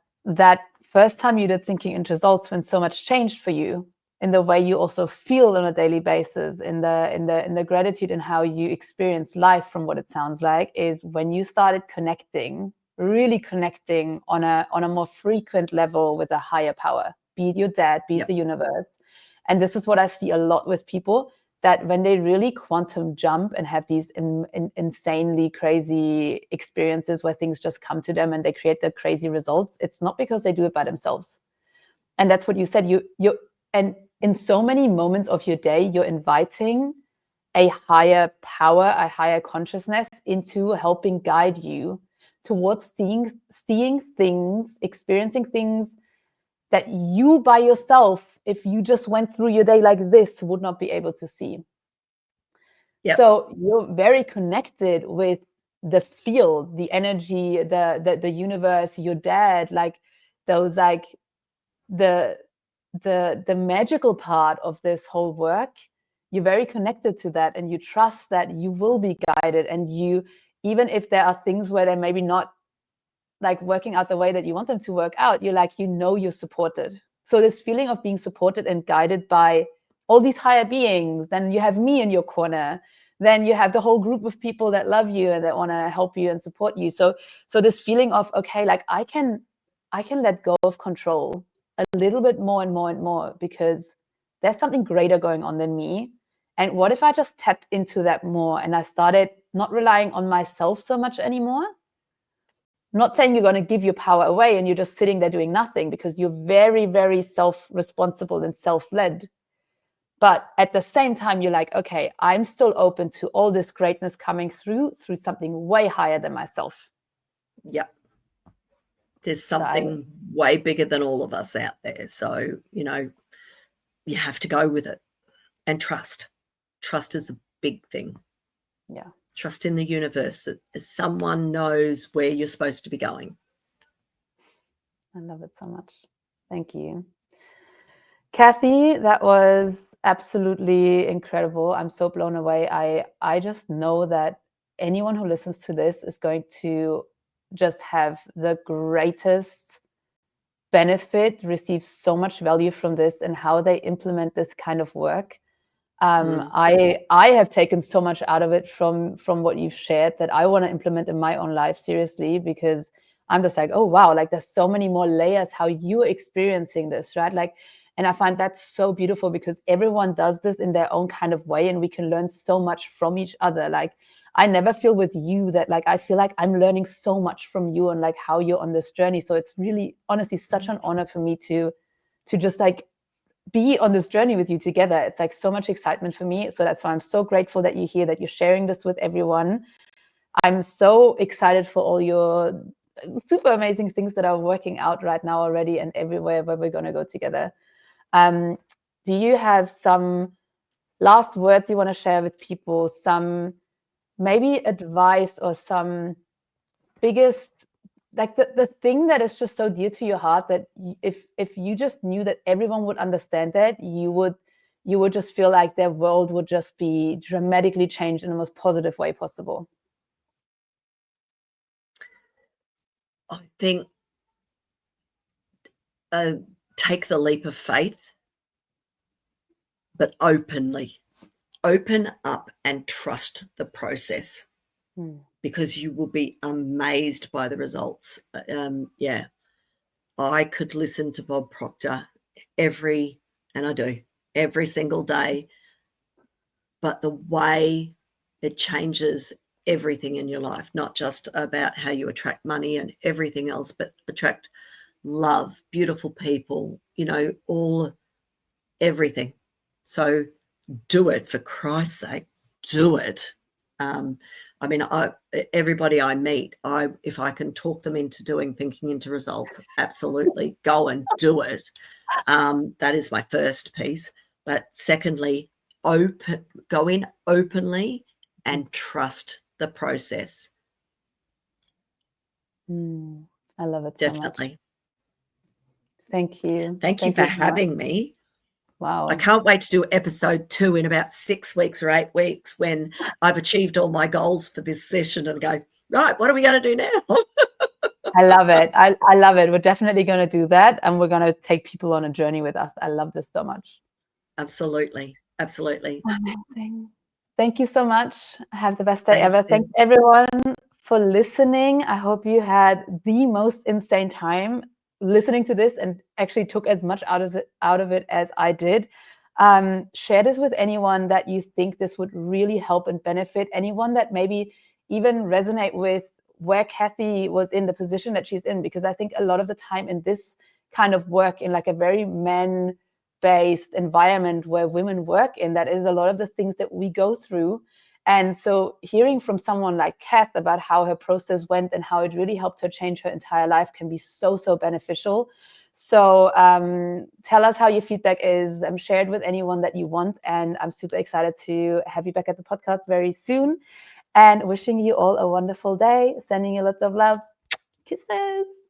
first time you did thinking into results, when so much changed for you in the way you also feel on a daily basis, in the gratitude and how you experience life, from what it sounds like, is when you started really connecting on a more frequent level with a higher power, be it your dad, be it the universe. And this is what I see a lot with people, that when they really quantum jump and have these insanely crazy experiences where things just come to them and they create the crazy results, it's not because they do it by themselves. And that's what you said. And in so many moments of your day, you're inviting a higher power, a higher consciousness into helping guide you towards seeing things, experiencing things that you by yourself, if you just went through your day like this, would not be able to see. Yep. So you're very connected with the field, the energy, the universe, your dad, like those, like the magical part of this whole work. You're very connected to that, and you trust that you will be guided. And you, even if there are things where they're maybe not like working out the way that you want them to work out, you're like, you're supported. So this feeling of being supported and guided by all these higher beings, then you have me in your corner, then you have the whole group of people that love you and that want to help you and support you. So this feeling of, okay, like I can let go of control a little bit more and more and more, because there's something greater going on than me. And what if I just tapped into that more and I started not relying on myself so much anymore? I'm not saying you're going to give your power away and you're just sitting there doing nothing, because you're very, very self-responsible and self-led. But at the same time, you're like, okay, I'm still open to all this greatness coming through something way higher than myself. Yeah. There's something way bigger than all of us out there. So, you have to go with it and trust. Trust is a big thing. Yeah. Trust in the universe that someone knows where you're supposed to be going. I love it so much. Thank you. Cathy, that was absolutely incredible. I'm so blown away. I just know that anyone who listens to this is going to just have the greatest benefit, receive so much value from this, and how they implement this kind of work. I have taken so much out of it from what you've shared that I want to implement in my own life, seriously, because I'm just like, oh wow, like there's so many more layers how you're experiencing this, right? Like, and I find that so beautiful, because everyone does this in their own kind of way, and we can learn so much from each other. Like, I never feel with you that, like, I feel like I'm learning so much from you and like how you're on this journey. So it's really, honestly, such an honor for me to just like be on this journey with you together. It's like so much excitement for me. So that's why I'm so grateful that you're here, that you're sharing this with everyone. I'm so excited for all your super amazing things that are working out right now already, and everywhere where we're going to go together. Do you have some last words you want to share with people? Some maybe advice, or some biggest, like the thing that is just so dear to your heart, that if you just knew that everyone would understand that, you would just feel like their world would just be dramatically changed in the most positive way possible? I think take the leap of faith, but openly. Open up and trust the process, because you will be amazed by the results. I could listen to Bob Proctor every single day, but the way it changes everything in your life, not just about how you attract money and everything else, but attract love, beautiful people, everything. So do it, for Christ's sake. do it. I mean, everybody I meet, if I can talk them into doing thinking into results, absolutely go and do it. That is my first piece. But secondly, go in openly and trust the process. I love it Definitely. so much. Thank you. Thank you for having me. Wow. I can't wait to do episode 2 in about 6 weeks or 8 weeks when I've achieved all my goals for this session and go, right, what are we going to do now? I love it. I love it. We're definitely going to do that. And we're going to take people on a journey with us. I love this so much. Absolutely. Absolutely. Amazing. Thank you so much. Have the best day Thanks, ever. Thanks everyone for listening. I hope you had the most insane time listening to this and actually took as much out of it as I did. Share this with anyone that you think this would really help and benefit. Anyone that maybe even resonate with where Cathy was in the position that she's in, because I think a lot of the time in this kind of work, in like a very men-based environment where women work in, that is a lot of the things that we go through. And so hearing from someone like Cath about how her process went and how it really helped her change her entire life can be so, so beneficial. So tell us how your feedback is. Share it with anyone that you want. And I'm super excited to have you back at the podcast very soon. And wishing you all a wonderful day. Sending you lots of love. Kisses.